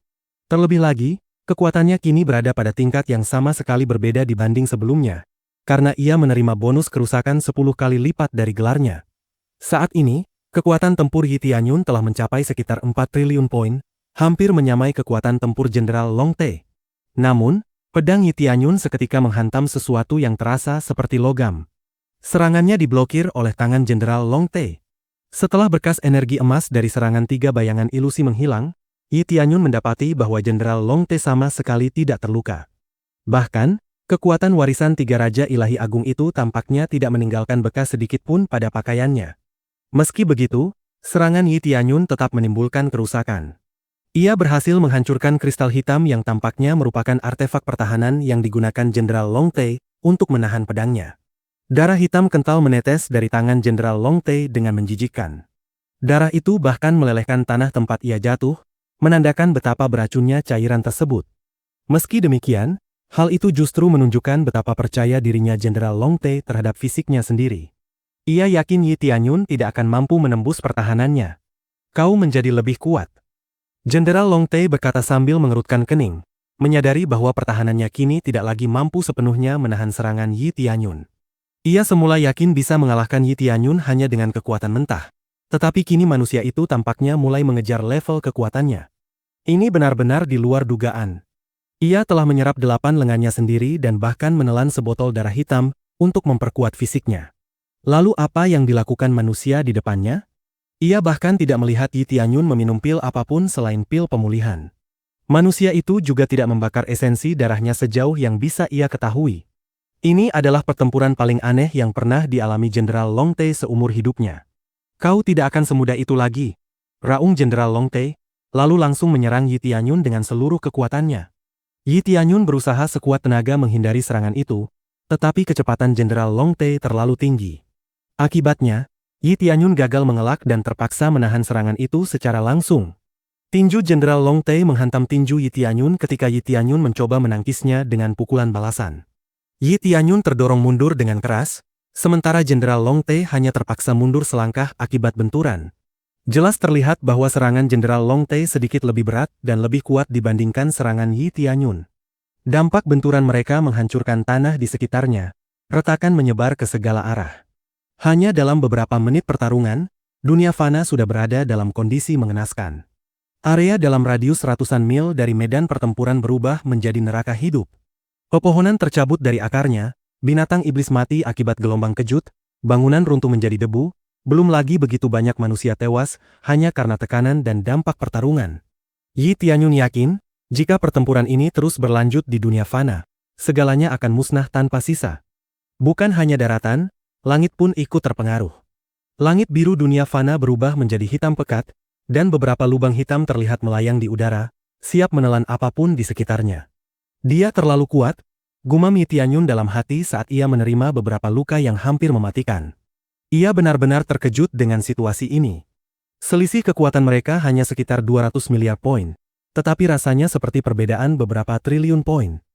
Terlebih lagi, kekuatannya kini berada pada tingkat yang sama sekali berbeda dibanding sebelumnya, karena ia menerima bonus kerusakan 10 kali lipat dari gelarnya. Saat ini, kekuatan tempur Yi Tianyun telah mencapai sekitar 4 triliun poin, hampir menyamai kekuatan tempur Jenderal Long Tae. Namun, Pedang Yi Tianyun seketika menghantam sesuatu yang terasa seperti logam. Serangannya diblokir oleh tangan Jenderal Long Tae. Setelah berkas energi emas dari serangan tiga bayangan ilusi menghilang, Yi Tianyun mendapati bahwa Jenderal Long Tae sama sekali tidak terluka. Bahkan, kekuatan warisan tiga Raja Ilahi Agung itu tampaknya tidak meninggalkan bekas sedikit pun pada pakaiannya. Meski begitu, serangan Yi Tianyun tetap menimbulkan kerusakan. Ia berhasil menghancurkan kristal hitam yang tampaknya merupakan artefak pertahanan yang digunakan Jenderal Long Tae untuk menahan pedangnya. Darah hitam kental menetes dari tangan Jenderal Long Tae dengan menjijikkan. Darah itu bahkan melelehkan tanah tempat ia jatuh, menandakan betapa beracunnya cairan tersebut. Meski demikian, hal itu justru menunjukkan betapa percaya dirinya Jenderal Long Tae terhadap fisiknya sendiri. Ia yakin Yi Tianyun tidak akan mampu menembus pertahanannya. Kau menjadi lebih kuat. Jenderal Long Tae berkata sambil mengerutkan kening, menyadari bahwa pertahanannya kini tidak lagi mampu sepenuhnya menahan serangan Yi Tianyun. Ia semula yakin bisa mengalahkan Yi Tianyun hanya dengan kekuatan mentah. Tetapi kini manusia itu tampaknya mulai mengejar level kekuatannya. Ini benar-benar di luar dugaan. Ia telah menyerap 8 lengannya sendiri dan bahkan menelan sebotol darah hitam untuk memperkuat fisiknya. Lalu apa yang dilakukan manusia di depannya? Ia bahkan tidak melihat Yi Tianyun meminum pil apapun selain pil pemulihan. Manusia itu juga tidak membakar esensi darahnya sejauh yang bisa ia ketahui. Ini adalah pertempuran paling aneh yang pernah dialami Jenderal Long Tae seumur hidupnya. Kau tidak akan semudah itu lagi, raung Jenderal Long Tae, lalu langsung menyerang Yi Tianyun dengan seluruh kekuatannya. Yi Tianyun berusaha sekuat tenaga menghindari serangan itu, tetapi kecepatan Jenderal Long Tae terlalu tinggi. Akibatnya, Yi Tianyun gagal mengelak dan terpaksa menahan serangan itu secara langsung. Tinju Jenderal Long Tae menghantam tinju Yi Tianyun ketika Yi Tianyun mencoba menangkisnya dengan pukulan balasan. Yi Tianyun terdorong mundur dengan keras, sementara Jenderal Long Tae hanya terpaksa mundur selangkah akibat benturan. Jelas terlihat bahwa serangan Jenderal Long Tae sedikit lebih berat dan lebih kuat dibandingkan serangan Yi Tianyun. Dampak benturan mereka menghancurkan tanah di sekitarnya, retakan menyebar ke segala arah. Hanya dalam beberapa menit pertarungan, dunia fana sudah berada dalam kondisi mengenaskan. Area dalam radius ratusan mil dari medan pertempuran berubah menjadi neraka hidup. Pepohonan tercabut dari akarnya, binatang iblis mati akibat gelombang kejut, bangunan runtuh menjadi debu, belum lagi begitu banyak manusia tewas hanya karena tekanan dan dampak pertarungan. Yi Tianyun yakin, jika pertempuran ini terus berlanjut di dunia fana, segalanya akan musnah tanpa sisa. Bukan hanya daratan, langit pun ikut terpengaruh. Langit biru dunia fana berubah menjadi hitam pekat, dan beberapa lubang hitam terlihat melayang di udara, siap menelan apapun di sekitarnya. Dia terlalu kuat, gumam Yi Tianyun dalam hati saat ia menerima beberapa luka yang hampir mematikan. Ia benar-benar terkejut dengan situasi ini. Selisih kekuatan mereka hanya sekitar 200 miliar poin, tetapi rasanya seperti perbedaan beberapa triliun poin.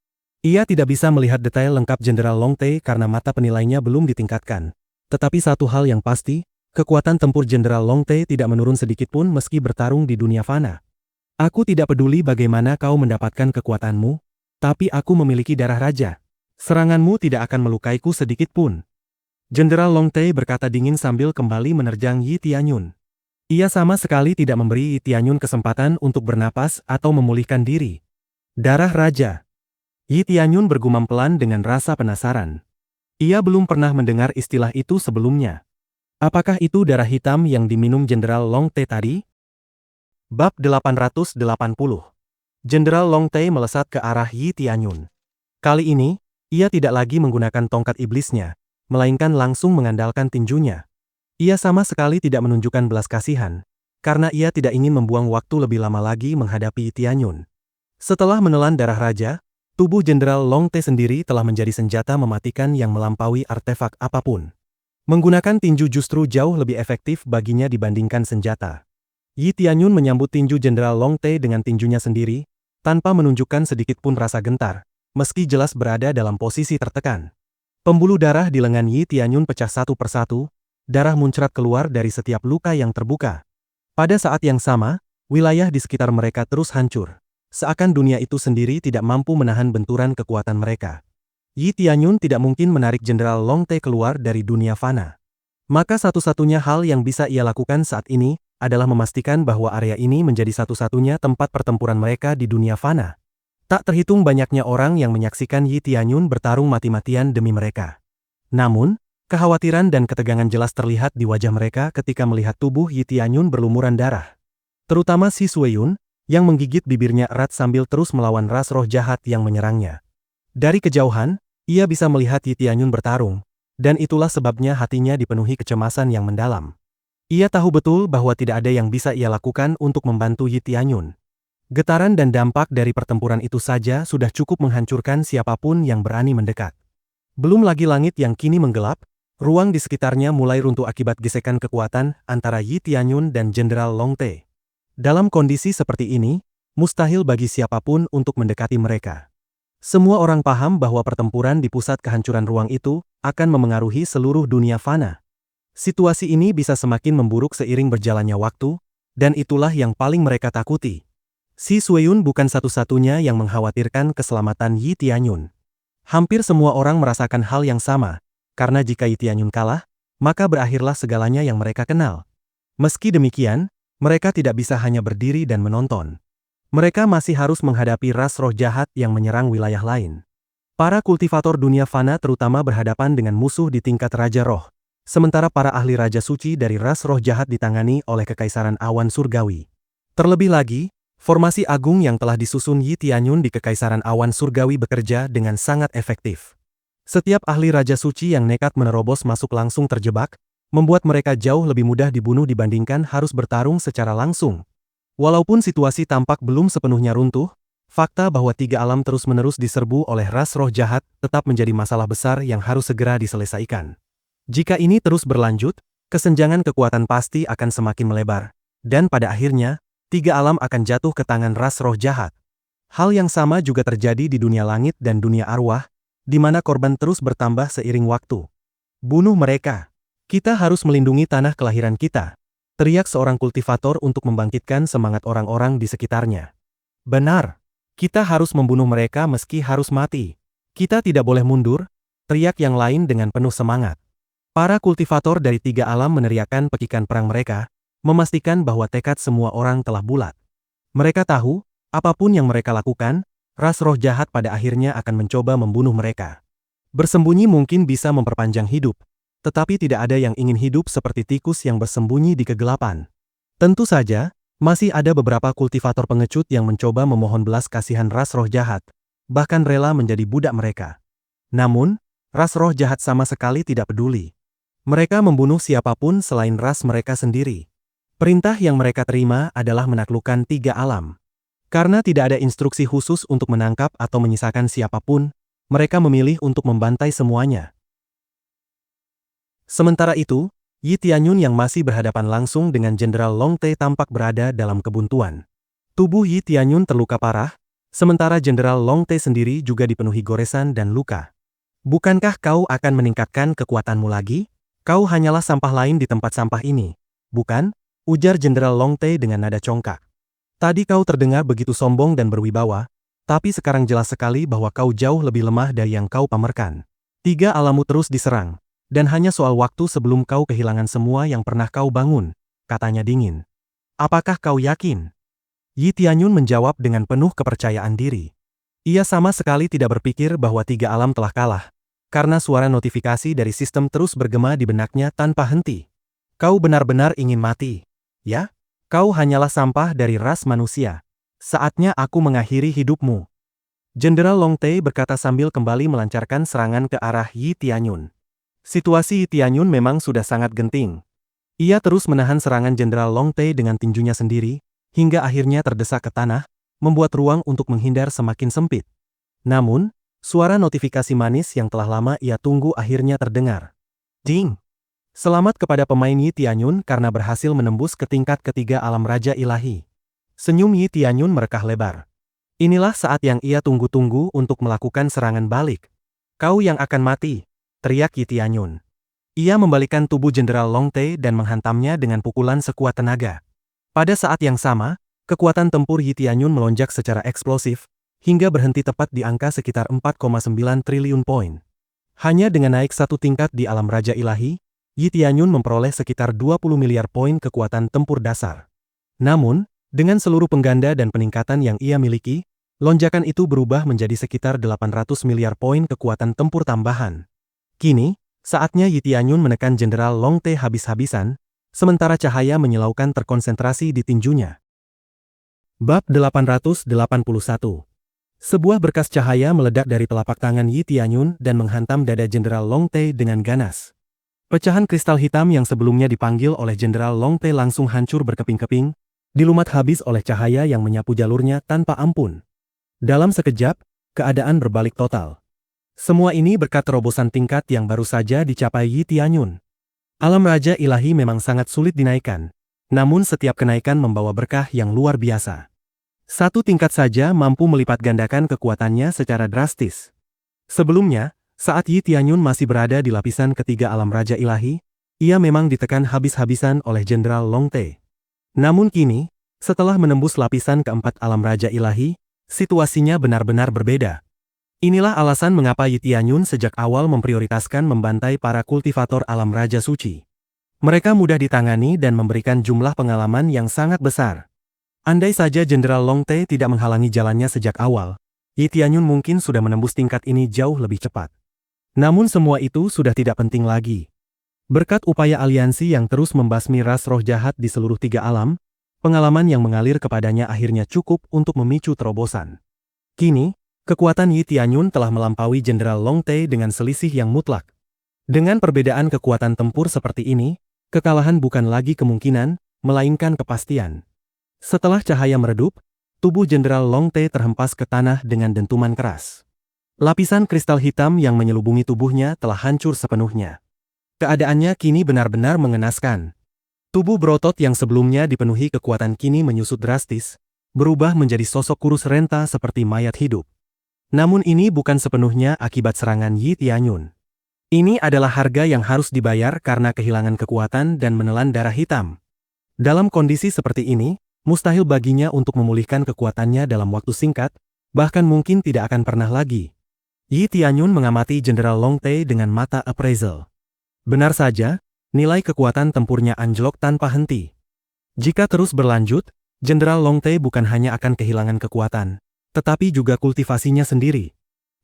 Ia tidak bisa melihat detail lengkap Jenderal Long Tae karena mata penilainya belum ditingkatkan. Tetapi satu hal yang pasti, kekuatan tempur Jenderal Long Tae tidak menurun sedikitpun meski bertarung di dunia fana. Aku tidak peduli bagaimana kau mendapatkan kekuatanmu, tapi aku memiliki darah raja. Seranganmu tidak akan melukaiku sedikit pun. Jenderal Long Tae berkata dingin sambil kembali menerjang Yi Tianyun. Ia sama sekali tidak memberi Yi Tianyun kesempatan untuk bernapas atau memulihkan diri. Darah raja. Yi Tianyun bergumam pelan dengan rasa penasaran. Ia belum pernah mendengar istilah itu sebelumnya. Apakah itu darah hitam yang diminum Jenderal Long Tae tadi? Bab 880. Jenderal Long Tae melesat ke arah Yi Tianyun. Kali ini, ia tidak lagi menggunakan tongkat iblisnya, melainkan langsung mengandalkan tinjunya. Ia sama sekali tidak menunjukkan belas kasihan, karena ia tidak ingin membuang waktu lebih lama lagi menghadapi Yi Tianyun. Setelah menelan darah raja, tubuh Jenderal Long Tae sendiri telah menjadi senjata mematikan yang melampaui artefak apapun. Menggunakan tinju justru jauh lebih efektif baginya dibandingkan senjata. Yi Tianyun menyambut tinju Jenderal Long Tae dengan tinjunya sendiri, tanpa menunjukkan sedikit pun rasa gentar, meski jelas berada dalam posisi tertekan. Pembuluh darah di lengan Yi Tianyun pecah satu persatu, darah muncrat keluar dari setiap luka yang terbuka. Pada saat yang sama, wilayah di sekitar mereka terus hancur, seakan dunia itu sendiri tidak mampu menahan benturan kekuatan mereka. Yi Tianyun tidak mungkin menarik Jenderal Long Tae keluar dari dunia fana. Maka satu-satunya hal yang bisa ia lakukan saat ini adalah memastikan bahwa area ini menjadi satu-satunya tempat pertempuran mereka di dunia fana. Tak terhitung banyaknya orang yang menyaksikan Yi Tianyun bertarung mati-matian demi mereka. Namun, kekhawatiran dan ketegangan jelas terlihat di wajah mereka ketika melihat tubuh Yi Tianyun berlumuran darah. Terutama si Sueyun, yang menggigit bibirnya erat sambil terus melawan ras roh jahat yang menyerangnya. Dari kejauhan, ia bisa melihat Yi Tianyun bertarung, dan itulah sebabnya hatinya dipenuhi kecemasan yang mendalam. Ia tahu betul bahwa tidak ada yang bisa ia lakukan untuk membantu Yi Tianyun. Getaran dan dampak dari pertempuran itu saja sudah cukup menghancurkan siapapun yang berani mendekat. Belum lagi langit yang kini menggelap, ruang di sekitarnya mulai runtuh akibat gesekan kekuatan antara Yi Tianyun dan Jenderal Long Te. Dalam kondisi seperti ini, mustahil bagi siapapun untuk mendekati mereka. Semua orang paham bahwa pertempuran di pusat kehancuran ruang itu akan memengaruhi seluruh dunia fana. Situasi ini bisa semakin memburuk seiring berjalannya waktu, dan itulah yang paling mereka takuti. Si Sueyun bukan satu-satunya yang mengkhawatirkan keselamatan Yi Tianyun. Hampir semua orang merasakan hal yang sama, karena jika Yi Tianyun kalah, maka berakhirlah segalanya yang mereka kenal. Meski demikian, mereka tidak bisa hanya berdiri dan menonton. Mereka masih harus menghadapi ras roh jahat yang menyerang wilayah lain. Para kultivator dunia fana terutama berhadapan dengan musuh di tingkat Raja Roh, sementara para ahli Raja Suci dari ras roh jahat ditangani oleh Kekaisaran Awan Surgawi. Terlebih lagi, formasi agung yang telah disusun Yi Tianyun di Kekaisaran Awan Surgawi bekerja dengan sangat efektif. Setiap ahli Raja Suci yang nekat menerobos masuk langsung terjebak, membuat mereka jauh lebih mudah dibunuh dibandingkan harus bertarung secara langsung. Walaupun situasi tampak belum sepenuhnya runtuh, fakta bahwa tiga alam terus-menerus diserbu oleh ras roh jahat tetap menjadi masalah besar yang harus segera diselesaikan. Jika ini terus berlanjut, kesenjangan kekuatan pasti akan semakin melebar, dan pada akhirnya, tiga alam akan jatuh ke tangan ras roh jahat. Hal yang sama juga terjadi di dunia langit dan dunia arwah, di mana korban terus bertambah seiring waktu. Bunuh mereka. Kita harus melindungi tanah kelahiran kita, teriak seorang kultivator untuk membangkitkan semangat orang-orang di sekitarnya. Benar. Kita harus membunuh mereka meski harus mati. Kita tidak boleh mundur, teriak yang lain dengan penuh semangat. Para kultivator dari tiga alam meneriakkan pekikan perang mereka, memastikan bahwa tekad semua orang telah bulat. Mereka tahu, apapun yang mereka lakukan, ras roh jahat pada akhirnya akan mencoba membunuh mereka. Bersembunyi mungkin bisa memperpanjang hidup, tetapi tidak ada yang ingin hidup seperti tikus yang bersembunyi di kegelapan. Tentu saja, masih ada beberapa kultivator pengecut yang mencoba memohon belas kasihan ras roh jahat, bahkan rela menjadi budak mereka. Namun, ras roh jahat sama sekali tidak peduli. Mereka membunuh siapapun selain ras mereka sendiri. Perintah yang mereka terima adalah menaklukkan tiga alam. Karena tidak ada instruksi khusus untuk menangkap atau menyisakan siapapun, mereka memilih untuk membantai semuanya. Sementara itu, Yi Tianyun yang masih berhadapan langsung dengan Jenderal Long Te tampak berada dalam kebuntuan. Tubuh Yi Tianyun terluka parah, sementara Jenderal Long Te sendiri juga dipenuhi goresan dan luka. Bukankah kau akan meningkatkan kekuatanmu lagi? Kau hanyalah sampah lain di tempat sampah ini, bukan? Ujar Jenderal Long Te dengan nada congkak. Tadi kau terdengar begitu sombong dan berwibawa, tapi sekarang jelas sekali bahwa kau jauh lebih lemah dari yang kau pamerkan. Tiga alammu terus diserang, dan hanya soal waktu sebelum kau kehilangan semua yang pernah kau bangun, katanya dingin. Apakah kau yakin? Yi Tianyun menjawab dengan penuh kepercayaan diri. Ia sama sekali tidak berpikir bahwa tiga alam telah kalah, karena suara notifikasi dari sistem terus bergema di benaknya tanpa henti. Kau benar-benar ingin mati. Ya, kau hanyalah sampah dari ras manusia. Saatnya aku mengakhiri hidupmu. Jenderal Long Te berkata sambil kembali melancarkan serangan ke arah Yi Tianyun. Situasi Yi Tianyun memang sudah sangat genting. Ia terus menahan serangan Jenderal Long Te dengan tinjunya sendiri, hingga akhirnya terdesak ke tanah, membuat ruang untuk menghindar semakin sempit. Namun, suara notifikasi manis yang telah lama ia tunggu akhirnya terdengar. Ding! Selamat kepada pemain Yi Tianyun karena berhasil menembus ke tingkat ketiga alam Raja Ilahi. Senyum Yi Tianyun merekah lebar. Inilah saat yang ia tunggu-tunggu untuk melakukan serangan balik. Kau yang akan mati, teriak Yi Tianyun. Ia membalikkan tubuh Jenderal Long Te dan menghantamnya dengan pukulan sekuat tenaga. Pada saat yang sama, kekuatan tempur Yi Tianyun melonjak secara eksplosif, hingga berhenti tepat di angka sekitar 4,9 triliun poin. Hanya dengan naik satu tingkat di alam Raja Ilahi, Yi Tianyun memperoleh sekitar 20 miliar poin kekuatan tempur dasar. Namun, dengan seluruh pengganda dan peningkatan yang ia miliki, Lonjakan itu berubah menjadi sekitar 800 miliar poin kekuatan tempur tambahan. Kini, saatnya Yi Tianyun menekan Jenderal Long Te habis-habisan, sementara cahaya menyilaukan terkonsentrasi di tinjunya. Bab 881. Sebuah berkas cahaya meledak dari telapak tangan Yi Tianyun dan menghantam dada Jenderal Long Te dengan ganas. Pecahan kristal hitam yang sebelumnya dipanggil oleh Jenderal Long Te langsung hancur berkeping-keping, dilumat habis oleh cahaya yang menyapu jalurnya tanpa ampun. Dalam sekejap, keadaan berbalik total. Semua ini berkat terobosan tingkat yang baru saja dicapai Yi Tianyun. Alam Raja Ilahi memang sangat sulit dinaikkan, namun setiap kenaikan membawa berkah yang luar biasa. Satu tingkat saja mampu melipat gandakan kekuatannya secara drastis. Sebelumnya, saat Yi Tianyun masih berada di lapisan ketiga Alam Raja Ilahi, ia memang ditekan habis-habisan oleh Jenderal Long Te. Namun kini, setelah menembus lapisan keempat Alam Raja Ilahi, situasinya benar-benar berbeda. Inilah alasan mengapa Yi Tianyun sejak awal memprioritaskan membantai para kultivator Alam Raja Suci. Mereka mudah ditangani dan memberikan jumlah pengalaman yang sangat besar. Andai saja Jenderal Long Te tidak menghalangi jalannya sejak awal, Yi Tianyun mungkin sudah menembus tingkat ini jauh lebih cepat. Namun semua itu sudah tidak penting lagi. Berkat upaya aliansi yang terus membasmi ras roh jahat di seluruh tiga alam, pengalaman yang mengalir kepadanya akhirnya cukup untuk memicu terobosan. Kini, kekuatan Yi Tianyun telah melampaui Jenderal Long Te dengan selisih yang mutlak. Dengan perbedaan kekuatan tempur seperti ini, kekalahan bukan lagi kemungkinan, melainkan kepastian. Setelah cahaya meredup, tubuh Jenderal Long Te terhempas ke tanah dengan dentuman keras. Lapisan kristal hitam yang menyelubungi tubuhnya telah hancur sepenuhnya. Keadaannya kini benar-benar mengenaskan. Tubuh berotot yang sebelumnya dipenuhi kekuatan kini menyusut drastis, berubah menjadi sosok kurus renta seperti mayat hidup. Namun ini bukan sepenuhnya akibat serangan Yi Tianyun. Ini adalah harga yang harus dibayar karena kehilangan kekuatan dan menelan darah hitam. Dalam kondisi seperti ini, mustahil baginya untuk memulihkan kekuatannya dalam waktu singkat, bahkan mungkin tidak akan pernah lagi. Yi Tianyun mengamati Jenderal Long Te dengan mata appraisal. Benar saja, nilai kekuatan tempurnya anjlok tanpa henti. Jika terus berlanjut, Jenderal Long Te bukan hanya akan kehilangan kekuatan, tetapi juga kultivasinya sendiri.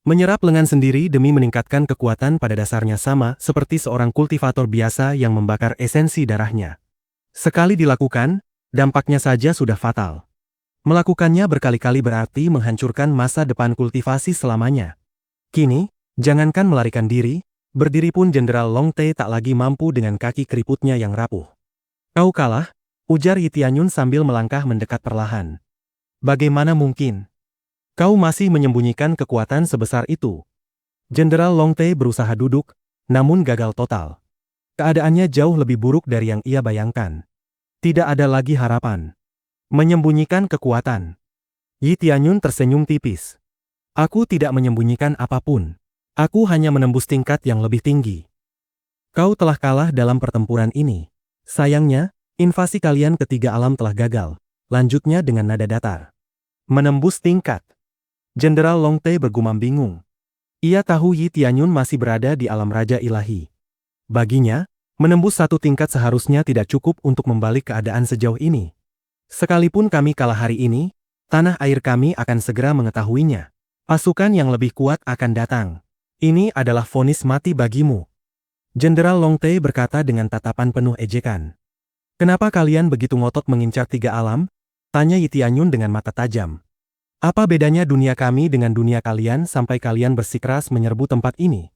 Menyerap lengan sendiri demi meningkatkan kekuatan pada dasarnya sama seperti seorang kultivator biasa yang membakar esensi darahnya. Sekali dilakukan, dampaknya saja sudah fatal. Melakukannya berkali-kali berarti menghancurkan masa depan kultivasi selamanya. Kini, jangankan melarikan diri, berdiri pun Jenderal Long Te tak lagi mampu dengan kaki keriputnya yang rapuh. Kau kalah, ujar Yi Tianyun sambil melangkah mendekat perlahan. Bagaimana mungkin? Kau masih menyembunyikan kekuatan sebesar itu. Jenderal Long Te berusaha duduk, namun gagal total. Keadaannya jauh lebih buruk dari yang ia bayangkan. Tidak ada lagi harapan. Menyembunyikan kekuatan. Yi Tianyun tersenyum tipis. Aku tidak menyembunyikan apapun. Aku hanya menembus tingkat yang lebih tinggi. Kau telah kalah dalam pertempuran ini. Sayangnya, invasi kalian ketiga alam telah gagal. Lanjutnya dengan nada datar. Menembus tingkat. Jenderal Long Te bergumam bingung. Ia tahu Yi Tianyun masih berada di alam Raja Ilahi. Baginya, menembus satu tingkat seharusnya tidak cukup untuk membalik keadaan sejauh ini. Sekalipun kami kalah hari ini, tanah air kami akan segera mengetahuinya. Pasukan yang lebih kuat akan datang. Ini adalah vonis mati bagimu. Jenderal Long Te berkata dengan tatapan penuh ejekan. Kenapa kalian begitu ngotot mengincar tiga alam? Tanya Yi Tianyun dengan mata tajam. Apa bedanya dunia kami dengan dunia kalian sampai kalian bersikeras menyerbu tempat ini?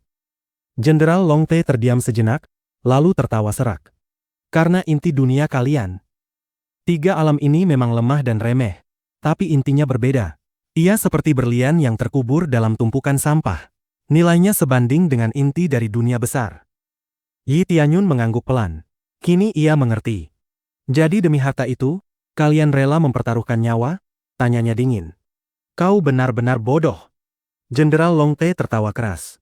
Jenderal Long Te terdiam sejenak, lalu tertawa serak. Karena inti dunia kalian. Tiga alam ini memang lemah dan remeh, tapi intinya berbeda. Ia seperti berlian yang terkubur dalam tumpukan sampah. Nilainya sebanding dengan inti dari dunia besar. Yi Tianyun mengangguk pelan. Kini ia mengerti. Jadi demi harta itu, kalian rela mempertaruhkan nyawa? Tanyanya dingin. Kau benar-benar bodoh. Jenderal Long Te tertawa keras.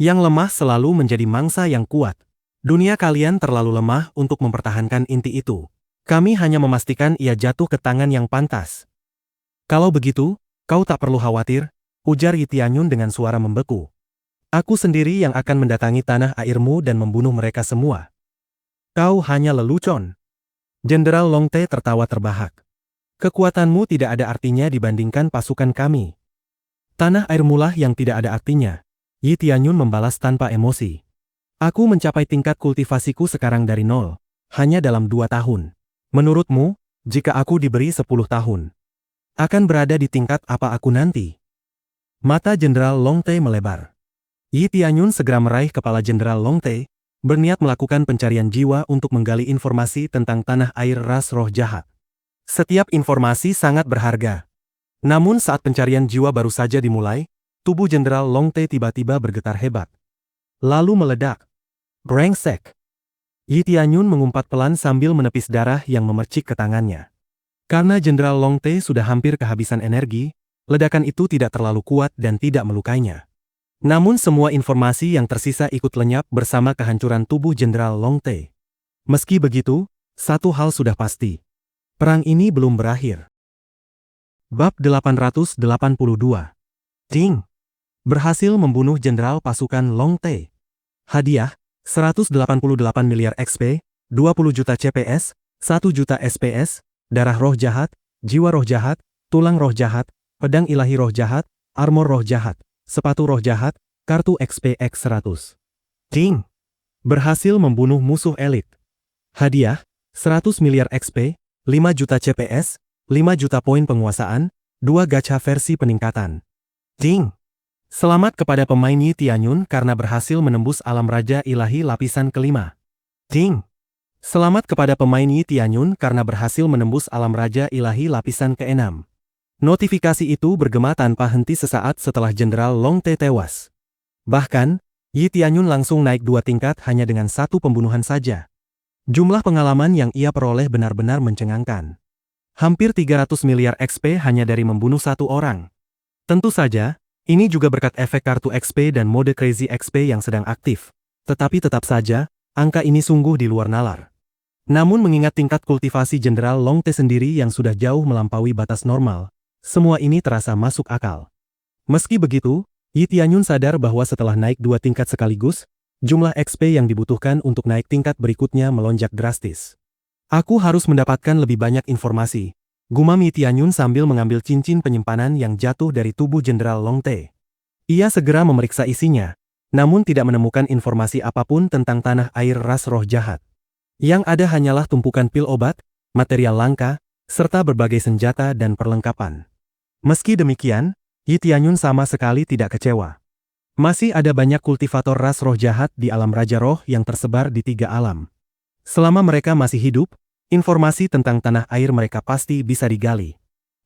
Yang lemah selalu menjadi mangsa yang kuat. Dunia kalian terlalu lemah untuk mempertahankan inti itu. Kami hanya memastikan ia jatuh ke tangan yang pantas. Kalau begitu, kau tak perlu khawatir, ujar Yi Tianyun dengan suara membeku. Aku sendiri yang akan mendatangi tanah airmu dan membunuh mereka semua. Kau hanya lelucon. Jenderal Long Te tertawa terbahak. Kekuatanmu tidak ada artinya dibandingkan pasukan kami. Tanah air mulah yang tidak ada artinya. Yi Tianyun membalas tanpa emosi. Aku mencapai tingkat kultivasiku sekarang dari nol, hanya dalam 2 tahun. Menurutmu, jika aku diberi 10 tahun, akan berada di tingkat apa aku nanti? Mata Jenderal Long Tae melebar. Yi Tianyun segera meraih kepala Jenderal Long Tae, berniat melakukan pencarian jiwa untuk menggali informasi tentang tanah air ras roh jahat. Setiap informasi sangat berharga. Namun saat pencarian jiwa baru saja dimulai, tubuh Jenderal Long Tae tiba-tiba bergetar hebat. Lalu meledak. Brengsek. Yi Tianyun mengumpat pelan sambil menepis darah yang memercik ke tangannya. Karena Jenderal Long Tae sudah hampir kehabisan energi, ledakan itu tidak terlalu kuat dan tidak melukainya. Namun semua informasi yang tersisa ikut lenyap bersama kehancuran tubuh Jenderal Long Tae. Meski begitu, satu hal sudah pasti. Perang ini belum berakhir. Bab 882. Ding. Berhasil membunuh Jenderal Pasukan Long Tae. Hadiah, 188 miliar XP, 20 juta CPS, 1 juta SPS, darah roh jahat, jiwa roh jahat, tulang roh jahat, pedang ilahi roh jahat, armor roh jahat, sepatu roh jahat, kartu XP X100. Ding. Berhasil membunuh musuh elit. Hadiah, 100 miliar XP, 5 juta CPS, 5 juta poin penguasaan, 2 gacha versi peningkatan. Ding. Selamat kepada pemain Yi Tianyun karena berhasil menembus alam raja ilahi lapisan kelima. Ding. Selamat kepada pemain Yi Tianyun karena berhasil menembus alam raja ilahi lapisan ke-6. Notifikasi itu bergema tanpa henti sesaat setelah Jenderal Long Tae tewas. Bahkan, Yi Tianyun langsung naik 2 tingkat hanya dengan 1 pembunuhan saja. Jumlah pengalaman yang ia peroleh benar-benar mencengangkan. Hampir 300 miliar XP hanya dari membunuh 1 orang. Tentu saja, ini juga berkat efek kartu XP dan mode Crazy XP yang sedang aktif. Tetapi tetap saja, angka ini sungguh di luar nalar. Namun mengingat tingkat kultivasi Jenderal Long Tae sendiri yang sudah jauh melampaui batas normal, semua ini terasa masuk akal. Meski begitu, Yi Tianyun sadar bahwa setelah naik 2 tingkat sekaligus, jumlah XP yang dibutuhkan untuk naik tingkat berikutnya melonjak drastis. Aku harus mendapatkan lebih banyak informasi. Gumam Yi Tianyun sambil mengambil cincin penyimpanan yang jatuh dari tubuh Jenderal Long Tae. Ia segera memeriksa isinya, namun tidak menemukan informasi apapun tentang tanah air ras roh jahat. Yang ada hanyalah tumpukan pil obat, material langka, serta berbagai senjata dan perlengkapan. Meski demikian, Yi Tianyun sama sekali tidak kecewa. Masih ada banyak kultivator ras roh jahat di alam Raja Roh yang tersebar di 3 alam. Selama mereka masih hidup, informasi tentang tanah air mereka pasti bisa digali.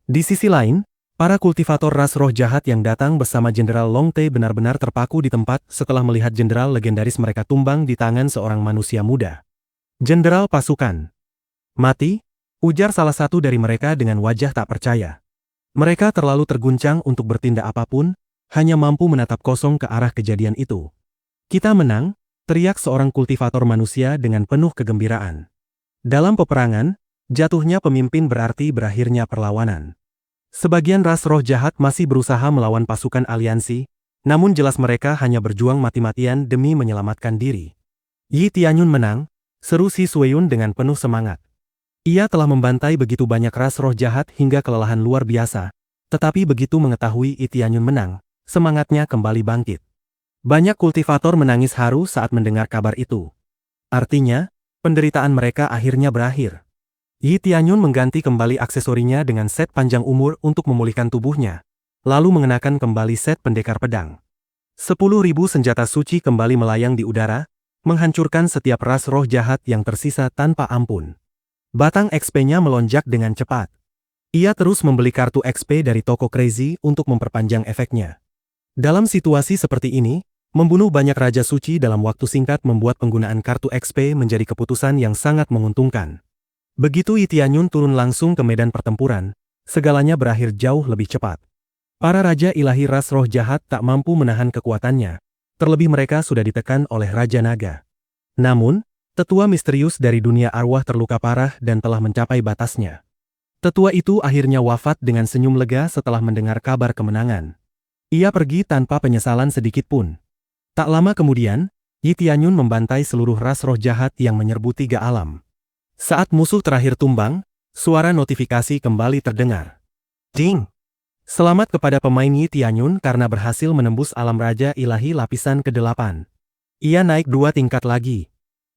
Di sisi lain, para kultivator ras roh jahat yang datang bersama Jenderal Long Tae benar-benar terpaku di tempat setelah melihat jenderal legendaris mereka tumbang di tangan seorang manusia muda. Jenderal pasukan. Mati? Ujar salah satu dari mereka dengan wajah tak percaya. Mereka terlalu terguncang untuk bertindak apapun, hanya mampu menatap kosong ke arah kejadian itu. Kita menang, teriak seorang kultivator manusia dengan penuh kegembiraan. Dalam peperangan, jatuhnya pemimpin berarti berakhirnya perlawanan. Sebagian ras roh jahat masih berusaha melawan pasukan aliansi, namun jelas mereka hanya berjuang mati-matian demi menyelamatkan diri. Yi Tianyun menang, seru Si Sueyun dengan penuh semangat. Ia telah membantai begitu banyak ras roh jahat hingga kelelahan luar biasa, tetapi begitu mengetahui Yi Tianyun menang, semangatnya kembali bangkit. Banyak kultivator menangis haru saat mendengar kabar itu. Artinya, penderitaan mereka akhirnya berakhir. Yi Tianyun mengganti kembali aksesorinya dengan set panjang umur untuk memulihkan tubuhnya, lalu mengenakan kembali set pendekar pedang. 10.000 senjata suci kembali melayang di udara, menghancurkan setiap ras roh jahat yang tersisa tanpa ampun. Batang XP-nya melonjak dengan cepat. Ia terus membeli kartu XP dari toko Crazy untuk memperpanjang efeknya. Dalam situasi seperti ini, membunuh banyak Raja Suci dalam waktu singkat membuat penggunaan kartu XP menjadi keputusan yang sangat menguntungkan. Begitu Yi Tianyun turun langsung ke medan pertempuran, segalanya berakhir jauh lebih cepat. Para Raja Ilahi ras roh jahat tak mampu menahan kekuatannya, terlebih mereka sudah ditekan oleh Raja Naga. Namun, tetua misterius dari dunia arwah terluka parah dan telah mencapai batasnya. Tetua itu akhirnya wafat dengan senyum lega setelah mendengar kabar kemenangan. Ia pergi tanpa penyesalan sedikit pun. Tak lama kemudian, Yi Tianyun membantai seluruh ras roh jahat yang menyerbu 3 alam. Saat musuh terakhir tumbang, Suara notifikasi kembali terdengar. Ding! Selamat kepada pemain Yi Tianyun karena berhasil menembus alam Raja Ilahi lapisan ke-8. Ia naik 2 tingkat lagi.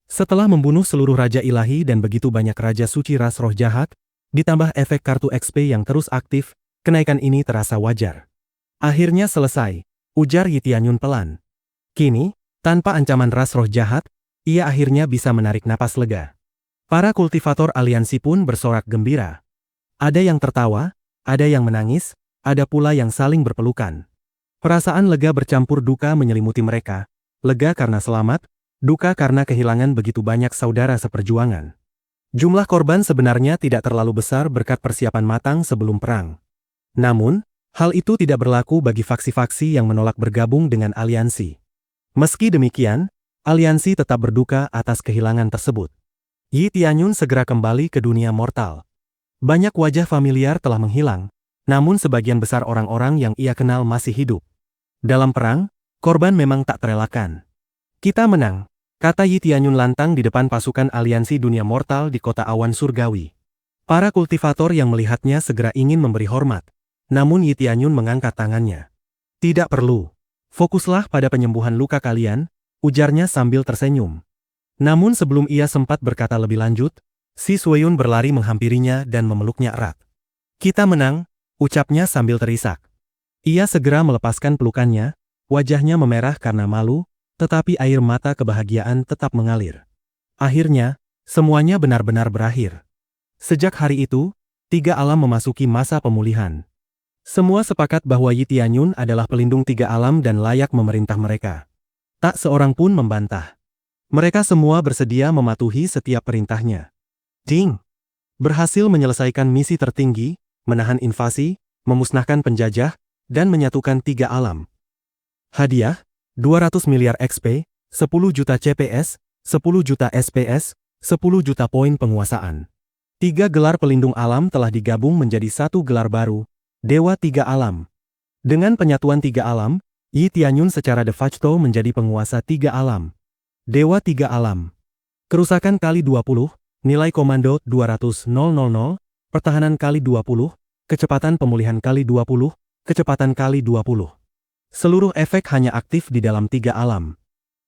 Setelah membunuh seluruh Raja Ilahi dan begitu banyak Raja Suci ras roh jahat, ditambah efek kartu XP yang terus aktif, kenaikan ini terasa wajar. Akhirnya selesai, ujar Yi Tianyun pelan. Kini, tanpa ancaman ras roh jahat, ia akhirnya bisa menarik napas lega. Para kultivator aliansi pun bersorak gembira. Ada yang tertawa, ada yang menangis, ada pula yang saling berpelukan. Perasaan lega bercampur duka menyelimuti mereka, lega karena selamat, duka karena kehilangan begitu banyak saudara seperjuangan. Jumlah korban sebenarnya tidak terlalu besar berkat persiapan matang sebelum perang. Namun, hal itu tidak berlaku bagi faksi-faksi yang menolak bergabung dengan aliansi. Meski demikian, aliansi tetap berduka atas kehilangan tersebut. Yi Tianyun segera kembali ke dunia mortal. Banyak wajah familiar telah menghilang, namun sebagian besar orang-orang yang ia kenal masih hidup. Dalam perang, korban memang tak terelakkan. Kita menang, kata Yi Tianyun lantang di depan pasukan aliansi dunia mortal di kota awan surgawi. Para kultivator yang melihatnya segera ingin memberi hormat, namun Yi Tianyun mengangkat tangannya. Tidak perlu. Fokuslah pada penyembuhan luka kalian, ujarnya sambil tersenyum. Namun sebelum ia sempat berkata lebih lanjut, Si Sueyun berlari menghampirinya dan memeluknya erat. Kita menang, ucapnya sambil terisak. Ia segera melepaskan pelukannya, wajahnya memerah karena malu, tetapi air mata kebahagiaan tetap mengalir. Akhirnya, semuanya benar-benar berakhir. Sejak hari itu, 3 alam memasuki masa pemulihan. Semua sepakat bahwa Yi Tianyun adalah pelindung 3 alam dan layak memerintah mereka. Tak seorang pun membantah. Mereka semua bersedia mematuhi setiap perintahnya. Ding! Berhasil menyelesaikan misi tertinggi, menahan invasi, memusnahkan penjajah, dan menyatukan 3 alam. Hadiah, 200 miliar XP, 10 juta CPS, 10 juta SPS, 10 juta poin penguasaan. 3 gelar pelindung alam telah digabung menjadi 1 gelar baru, Dewa 3 Alam. Dengan penyatuan 3 alam, Yi Tianyun secara de facto menjadi penguasa 3 alam. Dewa 3 Alam. Kerusakan kali 20, nilai komando 200.000, pertahanan kali 20, kecepatan pemulihan kali 20, kecepatan kali 20. Seluruh efek hanya aktif di dalam 3 alam.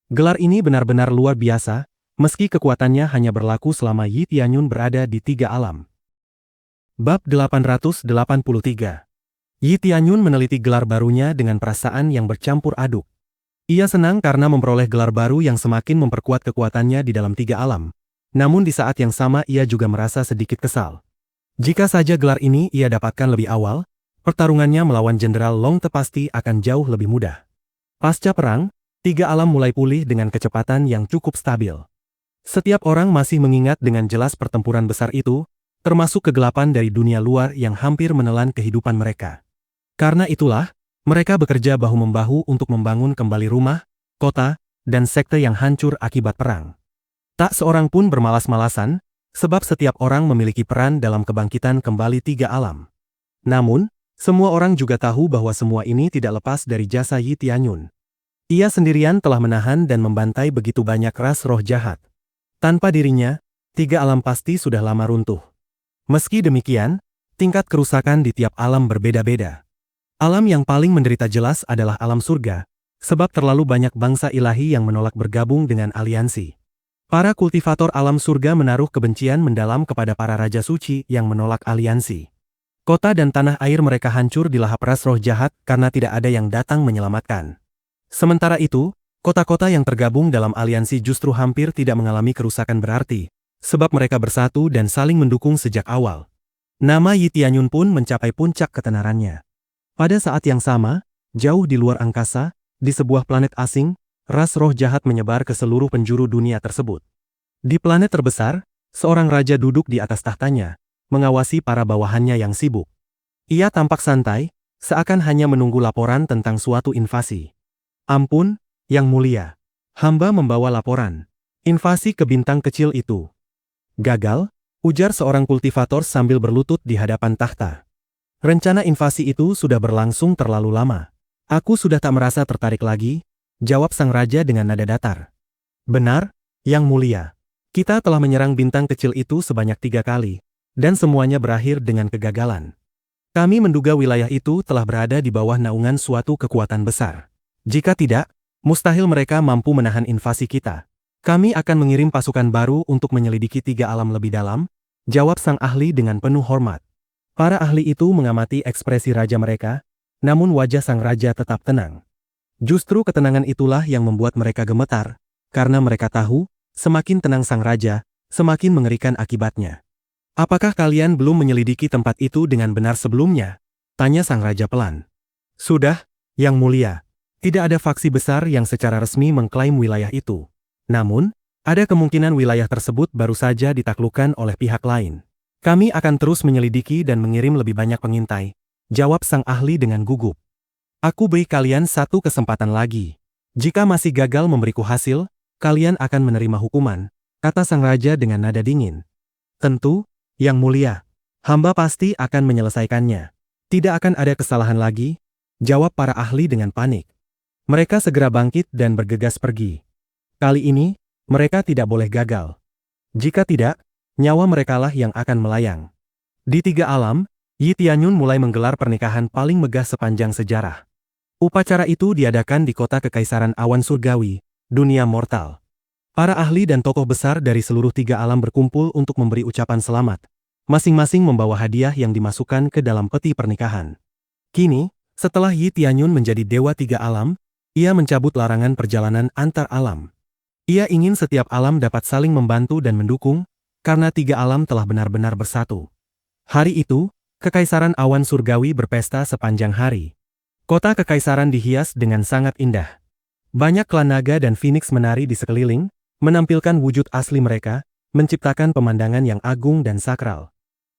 Gelar ini benar-benar luar biasa, meski kekuatannya hanya berlaku selama Yi Tianyun berada di 3 alam. Bab 883. Yi Tianyun meneliti gelar barunya dengan perasaan yang bercampur aduk. Ia senang karena memperoleh gelar baru yang semakin memperkuat kekuatannya di dalam 3 alam. Namun di saat yang sama ia juga merasa sedikit kesal. Jika saja gelar ini ia dapatkan lebih awal, pertarungannya melawan Jenderal Long Te pasti akan jauh lebih mudah. Pasca perang, 3 alam mulai pulih dengan kecepatan yang cukup stabil. Setiap orang masih mengingat dengan jelas pertempuran besar itu, termasuk kegelapan dari dunia luar yang hampir menelan kehidupan mereka. Karena itulah, mereka bekerja bahu-membahu untuk membangun kembali rumah, kota, dan sekte yang hancur akibat perang. Tak seorang pun bermalas-malasan, sebab setiap orang memiliki peran dalam kebangkitan kembali 3 alam. Namun, semua orang juga tahu bahwa semua ini tidak lepas dari jasa Yi Tianyun. Ia sendirian telah menahan dan membantai begitu banyak ras roh jahat. Tanpa dirinya, 3 alam pasti sudah lama runtuh. Meski demikian, tingkat kerusakan di tiap alam berbeda-beda. Alam yang paling menderita jelas adalah alam surga, sebab terlalu banyak bangsa ilahi yang menolak bergabung dengan aliansi. Para kultivator alam surga menaruh kebencian mendalam kepada para raja suci yang menolak aliansi. Kota dan tanah air mereka hancur dilahap ras roh jahat karena tidak ada yang datang menyelamatkan. Sementara itu, kota-kota yang tergabung dalam aliansi justru hampir tidak mengalami kerusakan berarti, sebab mereka bersatu dan saling mendukung sejak awal. Nama Yi Tianyun pun mencapai puncak ketenarannya. Pada saat yang sama, jauh di luar angkasa, di sebuah planet asing, ras roh jahat menyebar ke seluruh penjuru dunia tersebut. Di planet terbesar, seorang raja duduk di atas tahtanya, mengawasi para bawahannya yang sibuk. Ia tampak santai, seakan hanya menunggu laporan tentang suatu invasi. Ampun, Yang Mulia. Hamba membawa laporan. Invasi ke bintang kecil itu. Gagal, ujar seorang kultivator sambil berlutut di hadapan tahta. Rencana invasi itu sudah berlangsung terlalu lama. Aku sudah tak merasa tertarik lagi, jawab sang raja dengan nada datar. Benar, Yang Mulia. Kita telah menyerang bintang kecil itu sebanyak 3 kali, dan semuanya berakhir dengan kegagalan. Kami menduga wilayah itu telah berada di bawah naungan suatu kekuatan besar. Jika tidak, mustahil mereka mampu menahan invasi kita. Kami akan mengirim pasukan baru untuk menyelidiki 3 alam lebih dalam, jawab sang ahli dengan penuh hormat. Para ahli itu mengamati ekspresi raja mereka, namun wajah sang raja tetap tenang. Justru ketenangan itulah yang membuat mereka gemetar, karena mereka tahu, semakin tenang sang raja, semakin mengerikan akibatnya. Apakah kalian belum menyelidiki tempat itu dengan benar sebelumnya? Tanya sang raja pelan. Sudah, Yang Mulia. Tidak ada faksi besar yang secara resmi mengklaim wilayah itu. Namun, ada kemungkinan wilayah tersebut baru saja ditaklukkan oleh pihak lain. Kami akan terus menyelidiki dan mengirim lebih banyak pengintai, jawab sang ahli dengan gugup. Aku beri kalian satu kesempatan lagi. Jika masih gagal memberiku hasil, kalian akan menerima hukuman, kata sang raja dengan nada dingin. Tentu, Yang Mulia. Hamba pasti akan menyelesaikannya. Tidak akan ada kesalahan lagi, jawab para ahli dengan panik. Mereka segera bangkit dan bergegas pergi. Kali ini, mereka tidak boleh gagal. Jika tidak, nyawa merekalah yang akan melayang. Di 3 alam, Yi Tianyun mulai menggelar pernikahan paling megah sepanjang sejarah. Upacara itu diadakan di kota Kekaisaran Awan Surgawi, dunia mortal. Para ahli dan tokoh besar dari seluruh 3 alam berkumpul untuk memberi ucapan selamat, masing-masing membawa hadiah yang dimasukkan ke dalam peti pernikahan. Kini, setelah Yi Tianyun menjadi dewa 3 alam, ia mencabut larangan perjalanan antar alam. Ia ingin setiap alam dapat saling membantu dan mendukung, karena 3 alam telah benar-benar bersatu. Hari itu, Kekaisaran Awan Surgawi berpesta sepanjang hari. Kota Kekaisaran dihias dengan sangat indah. Banyak klan naga dan Phoenix menari di sekeliling, menampilkan wujud asli mereka, menciptakan pemandangan yang agung dan sakral.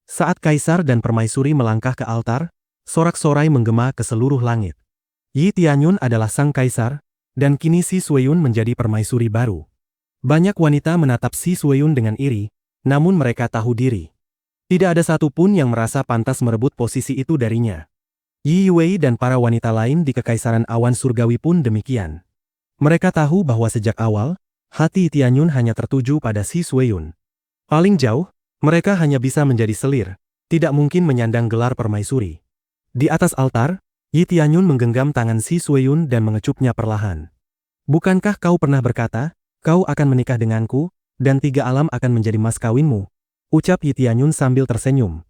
Saat Kaisar dan Permaisuri melangkah ke altar, sorak-sorai menggema ke seluruh langit. Yi Tianyun adalah sang kaisar, dan kini Si Sueyun menjadi permaisuri baru. Banyak wanita menatap Si Sueyun dengan iri, namun mereka tahu diri. Tidak ada satupun yang merasa pantas merebut posisi itu darinya. Yi Wei dan para wanita lain di Kekaisaran Awan Surgawi pun demikian. Mereka tahu bahwa sejak awal, hati Yi Tianyun hanya tertuju pada Si Sueyun. Paling jauh, mereka hanya bisa menjadi selir, tidak mungkin menyandang gelar permaisuri. Di atas altar, Yi Tianyun menggenggam tangan Si Sueyun dan mengecupnya perlahan. Bukankah kau pernah berkata, kau akan menikah denganku, dan 3 alam akan menjadi mas kawinmu? Ucap Yi Tianyun sambil tersenyum.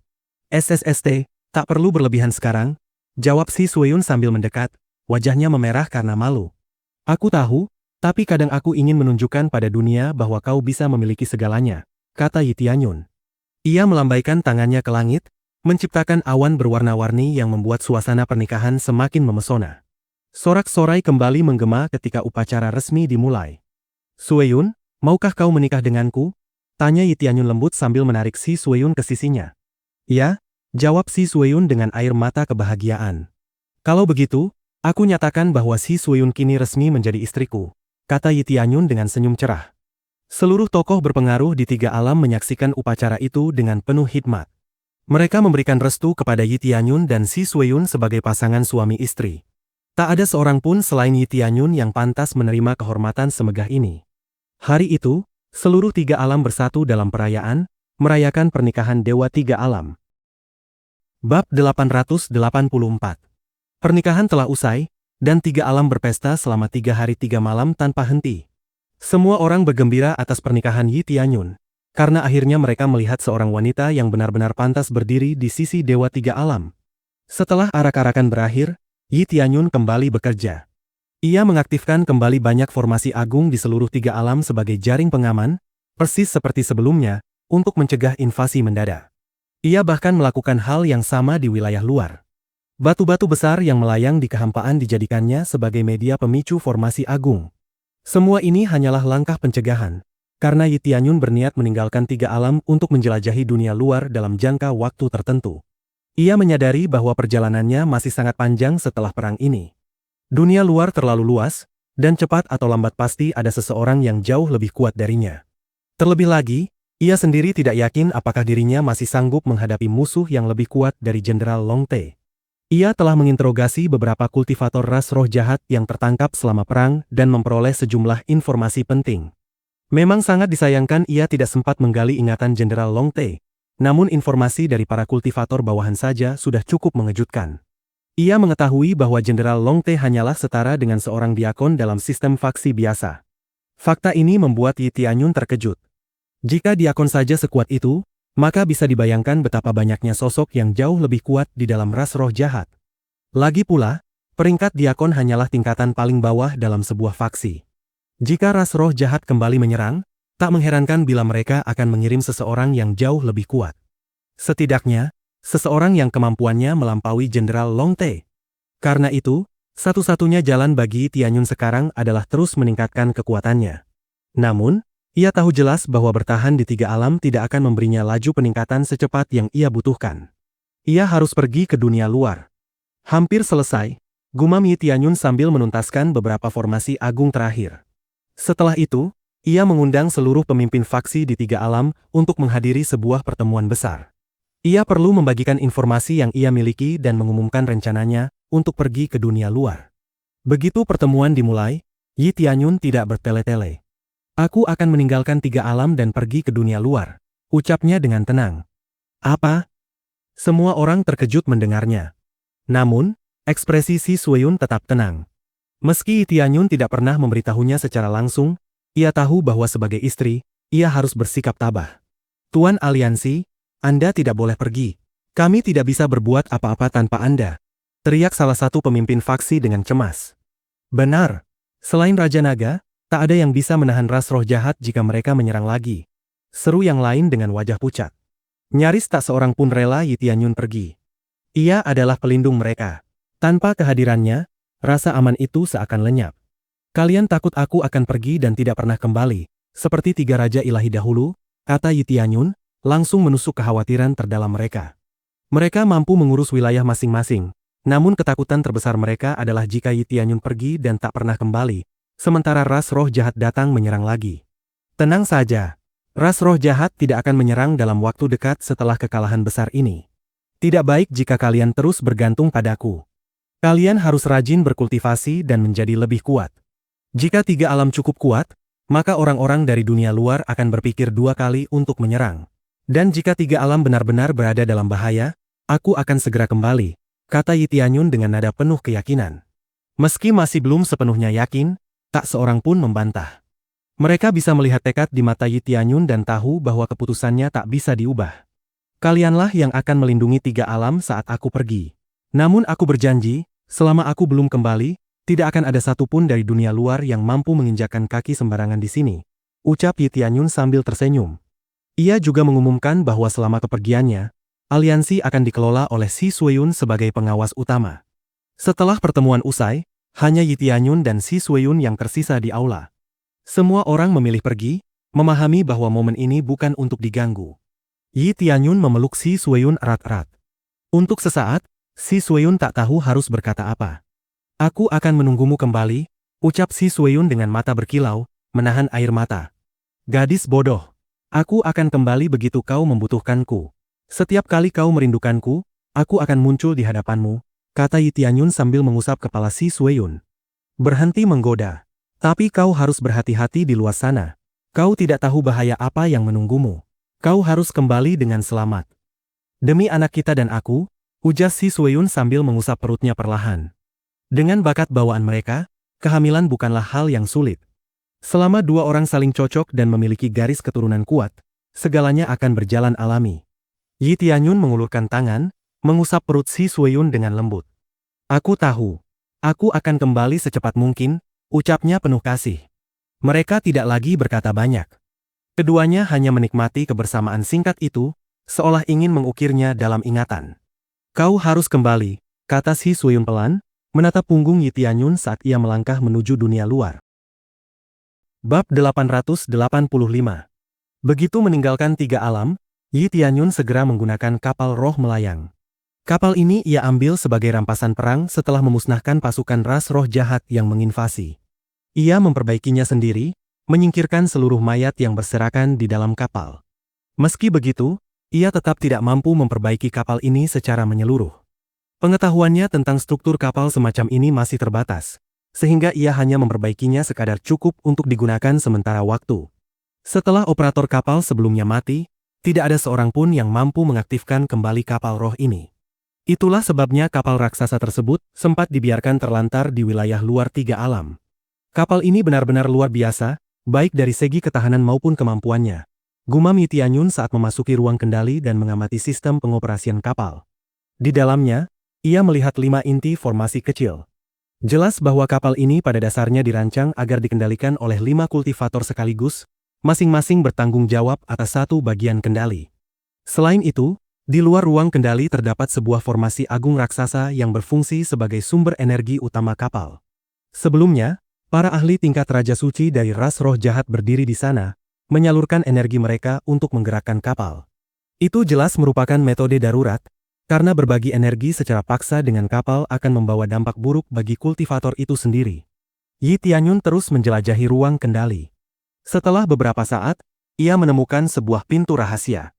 SSST, tak perlu berlebihan sekarang, jawab Si Sueyun sambil mendekat, wajahnya memerah karena malu. Aku tahu, tapi kadang aku ingin menunjukkan pada dunia bahwa kau bisa memiliki segalanya, kata Yi Tianyun. Ia melambaikan tangannya ke langit, menciptakan awan berwarna-warni yang membuat suasana pernikahan semakin memesona. Sorak-sorai kembali menggema ketika upacara resmi dimulai. Sueyun, maukah kau menikah denganku? Tanya Yi Tianyun lembut sambil menarik Si Sueyun ke sisinya. Ya, jawab Si Sueyun dengan air mata kebahagiaan. Kalau begitu, aku nyatakan bahwa Si Sueyun kini resmi menjadi istriku, kata Yi Tianyun dengan senyum cerah. Seluruh tokoh berpengaruh di 3 alam menyaksikan upacara itu dengan penuh hikmat. Mereka memberikan restu kepada Yi Tianyun dan Si Sueyun sebagai pasangan suami istri. Tak ada seorang pun selain Yi Tianyun yang pantas menerima kehormatan semegah ini. Hari itu, seluruh 3 alam bersatu dalam perayaan, merayakan pernikahan Dewa 3 alam. Bab 884. Pernikahan telah usai, dan 3 alam berpesta selama 3 hari 3 malam tanpa henti. Semua orang bergembira atas pernikahan Yi Tianyun, karena akhirnya mereka melihat seorang wanita yang benar-benar pantas berdiri di sisi Dewa 3 alam. Setelah arak-arakan berakhir, Yi Tianyun kembali bekerja. Ia mengaktifkan kembali banyak formasi agung di seluruh 3 alam sebagai jaring pengaman, persis seperti sebelumnya, untuk mencegah invasi mendadak. Ia bahkan melakukan hal yang sama di wilayah luar. Batu-batu besar yang melayang di kehampaan dijadikannya sebagai media pemicu formasi agung. Semua ini hanyalah langkah pencegahan, karena Yi Tianyun berniat meninggalkan 3 alam untuk menjelajahi dunia luar dalam jangka waktu tertentu. Ia menyadari bahwa perjalanannya masih sangat panjang setelah perang ini. Dunia luar terlalu luas, dan cepat atau lambat pasti ada seseorang yang jauh lebih kuat darinya. Terlebih lagi, ia sendiri tidak yakin apakah dirinya masih sanggup menghadapi musuh yang lebih kuat dari Jenderal Long Te. Ia telah menginterogasi beberapa kultivator ras roh jahat yang tertangkap selama perang dan memperoleh sejumlah informasi penting. Memang sangat disayangkan ia tidak sempat menggali ingatan Jenderal Long Te, namun informasi dari para kultivator bawahan saja sudah cukup mengejutkan. Ia mengetahui bahwa Jenderal Longte hanyalah setara dengan seorang diakon dalam sistem faksi biasa. Fakta ini membuat Yi Tianyun terkejut. Jika diakon saja sekuat itu, maka bisa dibayangkan betapa banyaknya sosok yang jauh lebih kuat di dalam ras roh jahat. Lagi pula, peringkat diakon hanyalah tingkatan paling bawah dalam sebuah faksi. Jika ras roh jahat kembali menyerang, tak mengherankan bila mereka akan mengirim seseorang yang jauh lebih kuat. Setidaknya, seseorang yang kemampuannya melampaui Jenderal Longte. Karena itu, satu-satunya jalan bagi Tianyun sekarang adalah terus meningkatkan kekuatannya. Namun, ia tahu jelas bahwa bertahan di tiga alam tidak akan memberinya laju peningkatan secepat yang ia butuhkan. Ia harus pergi ke dunia luar. Hampir selesai, gumam Yi Tianyun sambil menuntaskan beberapa formasi agung terakhir. Setelah itu, ia mengundang seluruh pemimpin faksi di tiga alam untuk menghadiri sebuah pertemuan besar. Ia perlu membagikan informasi yang ia miliki dan mengumumkan rencananya untuk pergi ke dunia luar. Begitu pertemuan dimulai, Yi Tianyun tidak bertele-tele. "Aku akan meninggalkan tiga alam dan pergi ke dunia luar," ucapnya dengan tenang. "Apa?" Semua orang terkejut mendengarnya. Namun, ekspresi Si Sueyun tetap tenang. Meski Yi Tianyun tidak pernah memberitahunya secara langsung, ia tahu bahwa sebagai istri, ia harus bersikap tabah. "Tuan Aliansi, Anda tidak boleh pergi. Kami tidak bisa berbuat apa-apa tanpa Anda," teriak salah satu pemimpin faksi dengan cemas. "Benar. Selain Raja Naga, tak ada yang bisa menahan ras roh jahat jika mereka menyerang lagi," seru yang lain dengan wajah pucat. Nyaris tak seorang pun rela Yi Tianyun pergi. Ia adalah pelindung mereka. Tanpa kehadirannya, rasa aman itu seakan lenyap. "Kalian takut aku akan pergi dan tidak pernah kembali, seperti tiga raja ilahi dahulu," kata Yi Tianyun, langsung menusuk kekhawatiran terdalam mereka. Mereka mampu mengurus wilayah masing-masing, namun ketakutan terbesar mereka adalah jika Yi Tianyun pergi dan tak pernah kembali, sementara ras roh jahat datang menyerang lagi. "Tenang saja. Ras roh jahat tidak akan menyerang dalam waktu dekat setelah kekalahan besar ini. Tidak baik jika kalian terus bergantung padaku. Kalian harus rajin berkultivasi dan menjadi lebih kuat. Jika tiga alam cukup kuat, maka orang-orang dari dunia luar akan berpikir dua kali untuk menyerang. Dan jika tiga alam benar-benar berada dalam bahaya, aku akan segera kembali," kata Yi Tianyun dengan nada penuh keyakinan. Meski masih belum sepenuhnya yakin, tak seorang pun membantah. Mereka bisa melihat tekad di mata Yi Tianyun dan tahu bahwa keputusannya tak bisa diubah. "Kalianlah yang akan melindungi tiga alam saat aku pergi. Namun aku berjanji, selama aku belum kembali, tidak akan ada satupun dari dunia luar yang mampu menginjakkan kaki sembarangan di sini," ucap Yi Tianyun sambil tersenyum. Ia juga mengumumkan bahwa selama kepergiannya, aliansi akan dikelola oleh Si Sueyun sebagai pengawas utama. Setelah pertemuan usai, hanya Yi Tianyun dan Si Sueyun yang tersisa di aula. Semua orang memilih pergi, memahami bahwa momen ini bukan untuk diganggu. Yi Tianyun memeluk Si Sueyun erat-erat. Untuk sesaat, Si Sueyun tak tahu harus berkata apa. "Aku akan menunggumu kembali," ucap Si Sueyun dengan mata berkilau, menahan air mata. "Gadis bodoh. Aku akan kembali begitu kau membutuhkanku. Setiap kali kau merindukanku, aku akan muncul di hadapanmu," kata Yi Tianyun sambil mengusap kepala Si Sueyun. "Berhenti menggoda. Tapi kau harus berhati-hati di luar sana. Kau tidak tahu bahaya apa yang menunggumu. Kau harus kembali dengan selamat." "Demi anak kita dan aku," ujar Si Sueyun sambil mengusap perutnya perlahan. Dengan bakat bawaan mereka, kehamilan bukanlah hal yang sulit. Selama dua orang saling cocok dan memiliki garis keturunan kuat, segalanya akan berjalan alami. Yi Tianyun mengulurkan tangan, mengusap perut Si Sueyun dengan lembut. "Aku tahu. Aku akan kembali secepat mungkin," ucapnya penuh kasih. Mereka tidak lagi berkata banyak. Keduanya hanya menikmati kebersamaan singkat itu, seolah ingin mengukirnya dalam ingatan. "Kau harus kembali," kata Si Sueyun pelan, menatap punggung Yi Tianyun saat ia melangkah menuju dunia luar. Bab 885. Begitu meninggalkan tiga alam, Yi Tianyun segera menggunakan kapal roh melayang. Kapal ini ia ambil sebagai rampasan perang setelah memusnahkan pasukan ras roh jahat yang menginvasi. Ia memperbaikinya sendiri, menyingkirkan seluruh mayat yang berserakan di dalam kapal. Meski begitu, ia tetap tidak mampu memperbaiki kapal ini secara menyeluruh. Pengetahuannya tentang struktur kapal semacam ini masih terbatas, sehingga ia hanya memperbaikinya sekadar cukup untuk digunakan sementara waktu. Setelah operator kapal sebelumnya mati, Tidak ada seorang pun yang mampu mengaktifkan kembali kapal roh ini. Itulah sebabnya kapal raksasa tersebut sempat dibiarkan terlantar di wilayah luar 3 alam. Kapal ini benar-benar luar biasa, baik dari segi ketahanan maupun kemampuannya. Gumam Yi Tianyun saat memasuki ruang kendali dan mengamati sistem pengoperasian kapal. Di dalamnya, ia melihat 5 inti formasi kecil. Jelas bahwa kapal ini pada dasarnya dirancang agar dikendalikan oleh 5 kultivator sekaligus, masing-masing bertanggung jawab atas satu bagian kendali. Selain itu, di luar ruang kendali terdapat sebuah formasi agung raksasa yang berfungsi sebagai sumber energi utama kapal. Sebelumnya, para ahli tingkat Raja Suci dari ras roh jahat berdiri di sana, menyalurkan energi mereka untuk menggerakkan kapal. Itu jelas merupakan metode darurat, karena berbagi energi secara paksa dengan kapal akan membawa dampak buruk bagi kultivator itu sendiri. Yi Tianyun terus menjelajahi ruang kendali. Setelah beberapa saat, ia menemukan sebuah pintu rahasia.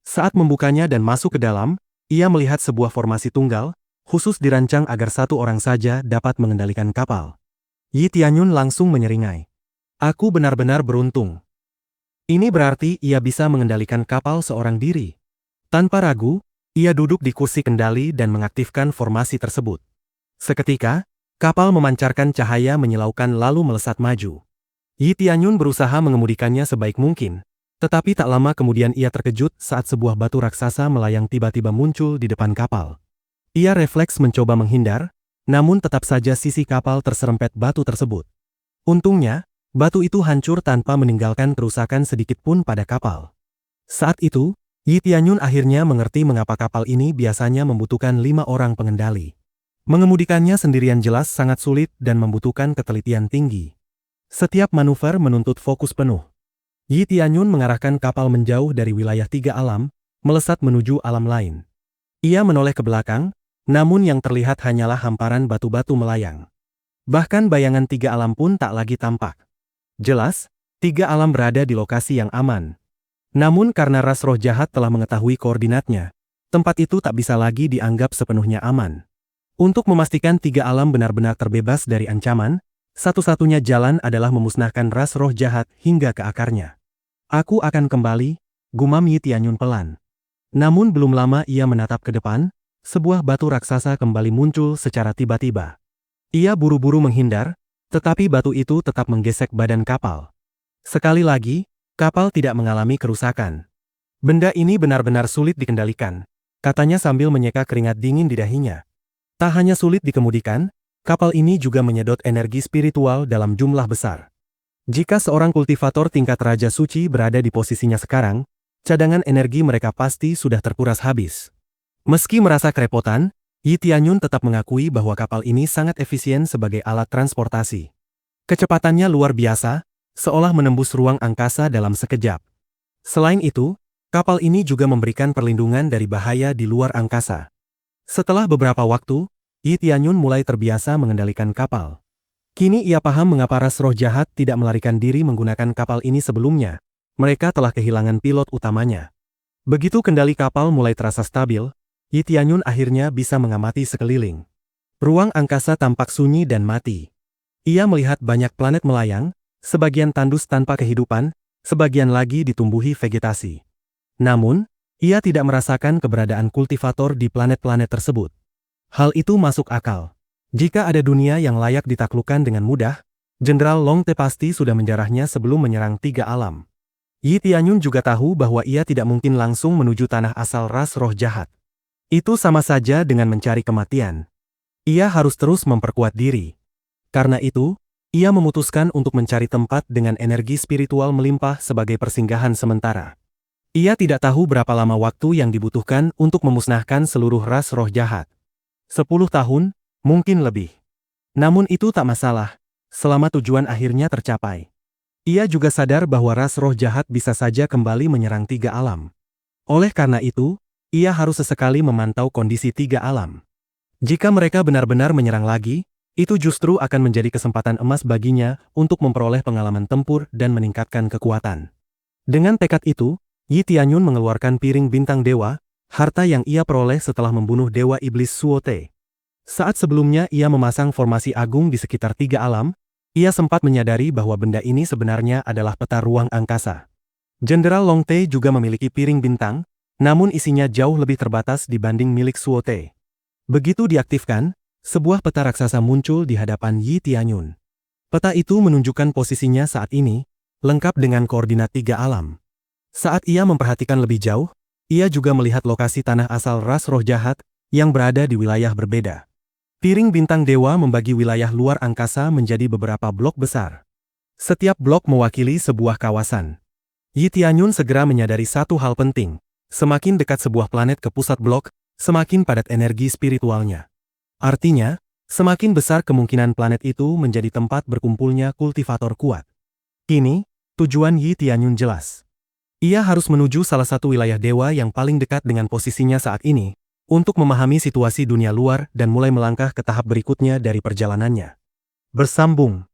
Saat membukanya dan masuk ke dalam, ia melihat sebuah formasi tunggal, khusus dirancang agar satu orang saja dapat mengendalikan kapal. Yi Tianyun langsung menyeringai. Aku benar-benar beruntung. Ini berarti ia bisa mengendalikan kapal seorang diri. Tanpa ragu, ia duduk di kursi kendali dan mengaktifkan formasi tersebut. Seketika, kapal memancarkan cahaya menyilaukan lalu melesat maju. Yi Tianyun berusaha mengemudikannya sebaik mungkin, tetapi tak lama kemudian ia terkejut saat sebuah batu raksasa melayang tiba-tiba muncul di depan kapal. Ia refleks mencoba menghindar, namun tetap saja sisi kapal terserempet batu tersebut. Untungnya, batu itu hancur tanpa meninggalkan kerusakan sedikit pun pada kapal. Saat itu, Yi Tianyun akhirnya mengerti mengapa kapal ini biasanya membutuhkan 5 orang pengendali. Mengemudikannya sendirian jelas sangat sulit dan membutuhkan ketelitian tinggi. Setiap manuver menuntut fokus penuh. Yi Tianyun mengarahkan kapal menjauh dari wilayah 3 alam, melesat menuju alam lain. Ia menoleh ke belakang, namun yang terlihat hanyalah hamparan batu-batu melayang. Bahkan bayangan 3 alam pun tak lagi tampak. Jelas, 3 alam berada di lokasi yang aman. Namun karena ras roh jahat telah mengetahui koordinatnya, tempat itu tak bisa lagi dianggap sepenuhnya aman. Untuk memastikan 3 alam benar-benar terbebas dari ancaman, satu-satunya jalan adalah memusnahkan ras roh jahat hingga ke akarnya. Aku akan kembali, gumam Yi Tianyun pelan. Namun belum lama ia menatap ke depan, sebuah batu raksasa kembali muncul secara tiba-tiba. Ia buru-buru menghindar, tetapi batu itu tetap menggesek badan kapal. Sekali lagi, kapal tidak mengalami kerusakan. Benda ini benar-benar sulit dikendalikan, katanya sambil menyeka keringat dingin di dahinya. Tak hanya sulit dikemudikan, kapal ini juga menyedot energi spiritual dalam jumlah besar. Jika seorang kultivator tingkat Raja Suci berada di posisinya sekarang, cadangan energi mereka pasti sudah terkuras habis. Meski merasa kerepotan, Yi Tianyun tetap mengakui bahwa kapal ini sangat efisien sebagai alat transportasi. Kecepatannya luar biasa, seolah menembus ruang angkasa dalam sekejap. Selain itu, kapal ini juga memberikan perlindungan dari bahaya di luar angkasa. Setelah beberapa waktu, Yi Tianyun mulai terbiasa mengendalikan kapal. Kini ia paham mengapa ras roh jahat tidak melarikan diri menggunakan kapal ini sebelumnya. Mereka telah kehilangan pilot utamanya. Begitu kendali kapal mulai terasa stabil, Yi Tianyun akhirnya bisa mengamati sekeliling. Ruang angkasa tampak sunyi dan mati. Ia melihat banyak planet melayang, sebagian tandus tanpa kehidupan, sebagian lagi ditumbuhi vegetasi. Namun, ia tidak merasakan keberadaan kultivator di planet-planet tersebut. Hal itu masuk akal. Jika ada dunia yang layak ditaklukkan dengan mudah, Jenderal Long Te pasti sudah menjarahnya sebelum menyerang 3 alam. Yi Tianyun juga tahu bahwa ia tidak mungkin langsung menuju tanah asal ras roh jahat. Itu sama saja dengan mencari kematian. Ia harus terus memperkuat diri. Karena itu, ia memutuskan untuk mencari tempat dengan energi spiritual melimpah sebagai persinggahan sementara. Ia tidak tahu berapa lama waktu yang dibutuhkan untuk memusnahkan seluruh ras roh jahat. 10 tahun, mungkin lebih. Namun itu tak masalah, selama tujuan akhirnya tercapai. Ia juga sadar bahwa ras roh jahat bisa saja kembali menyerang 3 alam. Oleh karena itu, ia harus sesekali memantau kondisi 3 alam. Jika mereka benar-benar menyerang lagi, itu justru akan menjadi kesempatan emas baginya untuk memperoleh pengalaman tempur dan meningkatkan kekuatan. Dengan tekad itu, Yi Tianyun mengeluarkan piring bintang dewa, harta yang ia peroleh setelah membunuh Dewa Iblis Suote. Saat sebelumnya ia memasang formasi agung di sekitar 3 alam, ia sempat menyadari bahwa benda ini sebenarnya adalah peta ruang angkasa. Jenderal Long Te juga memiliki piring bintang, namun isinya jauh lebih terbatas dibanding milik Suo Te. Begitu diaktifkan, sebuah peta raksasa muncul di hadapan Yi Tianyun. Peta itu menunjukkan posisinya saat ini, lengkap dengan koordinat 3 alam. Saat ia memperhatikan lebih jauh, ia juga melihat lokasi tanah asal ras roh jahat yang berada di wilayah berbeda. Piring bintang dewa membagi wilayah luar angkasa menjadi beberapa blok besar. Setiap blok mewakili sebuah kawasan. Yi Tianyun segera menyadari satu hal penting. Semakin dekat sebuah planet ke pusat blok, semakin padat energi spiritualnya. Artinya, semakin besar kemungkinan planet itu menjadi tempat berkumpulnya kultivator kuat. Kini, tujuan Yi Tianyun jelas. Ia harus menuju salah satu wilayah dewa yang paling dekat dengan posisinya saat ini, untuk memahami situasi dunia luar dan mulai melangkah ke tahap berikutnya dari perjalanannya. Bersambung.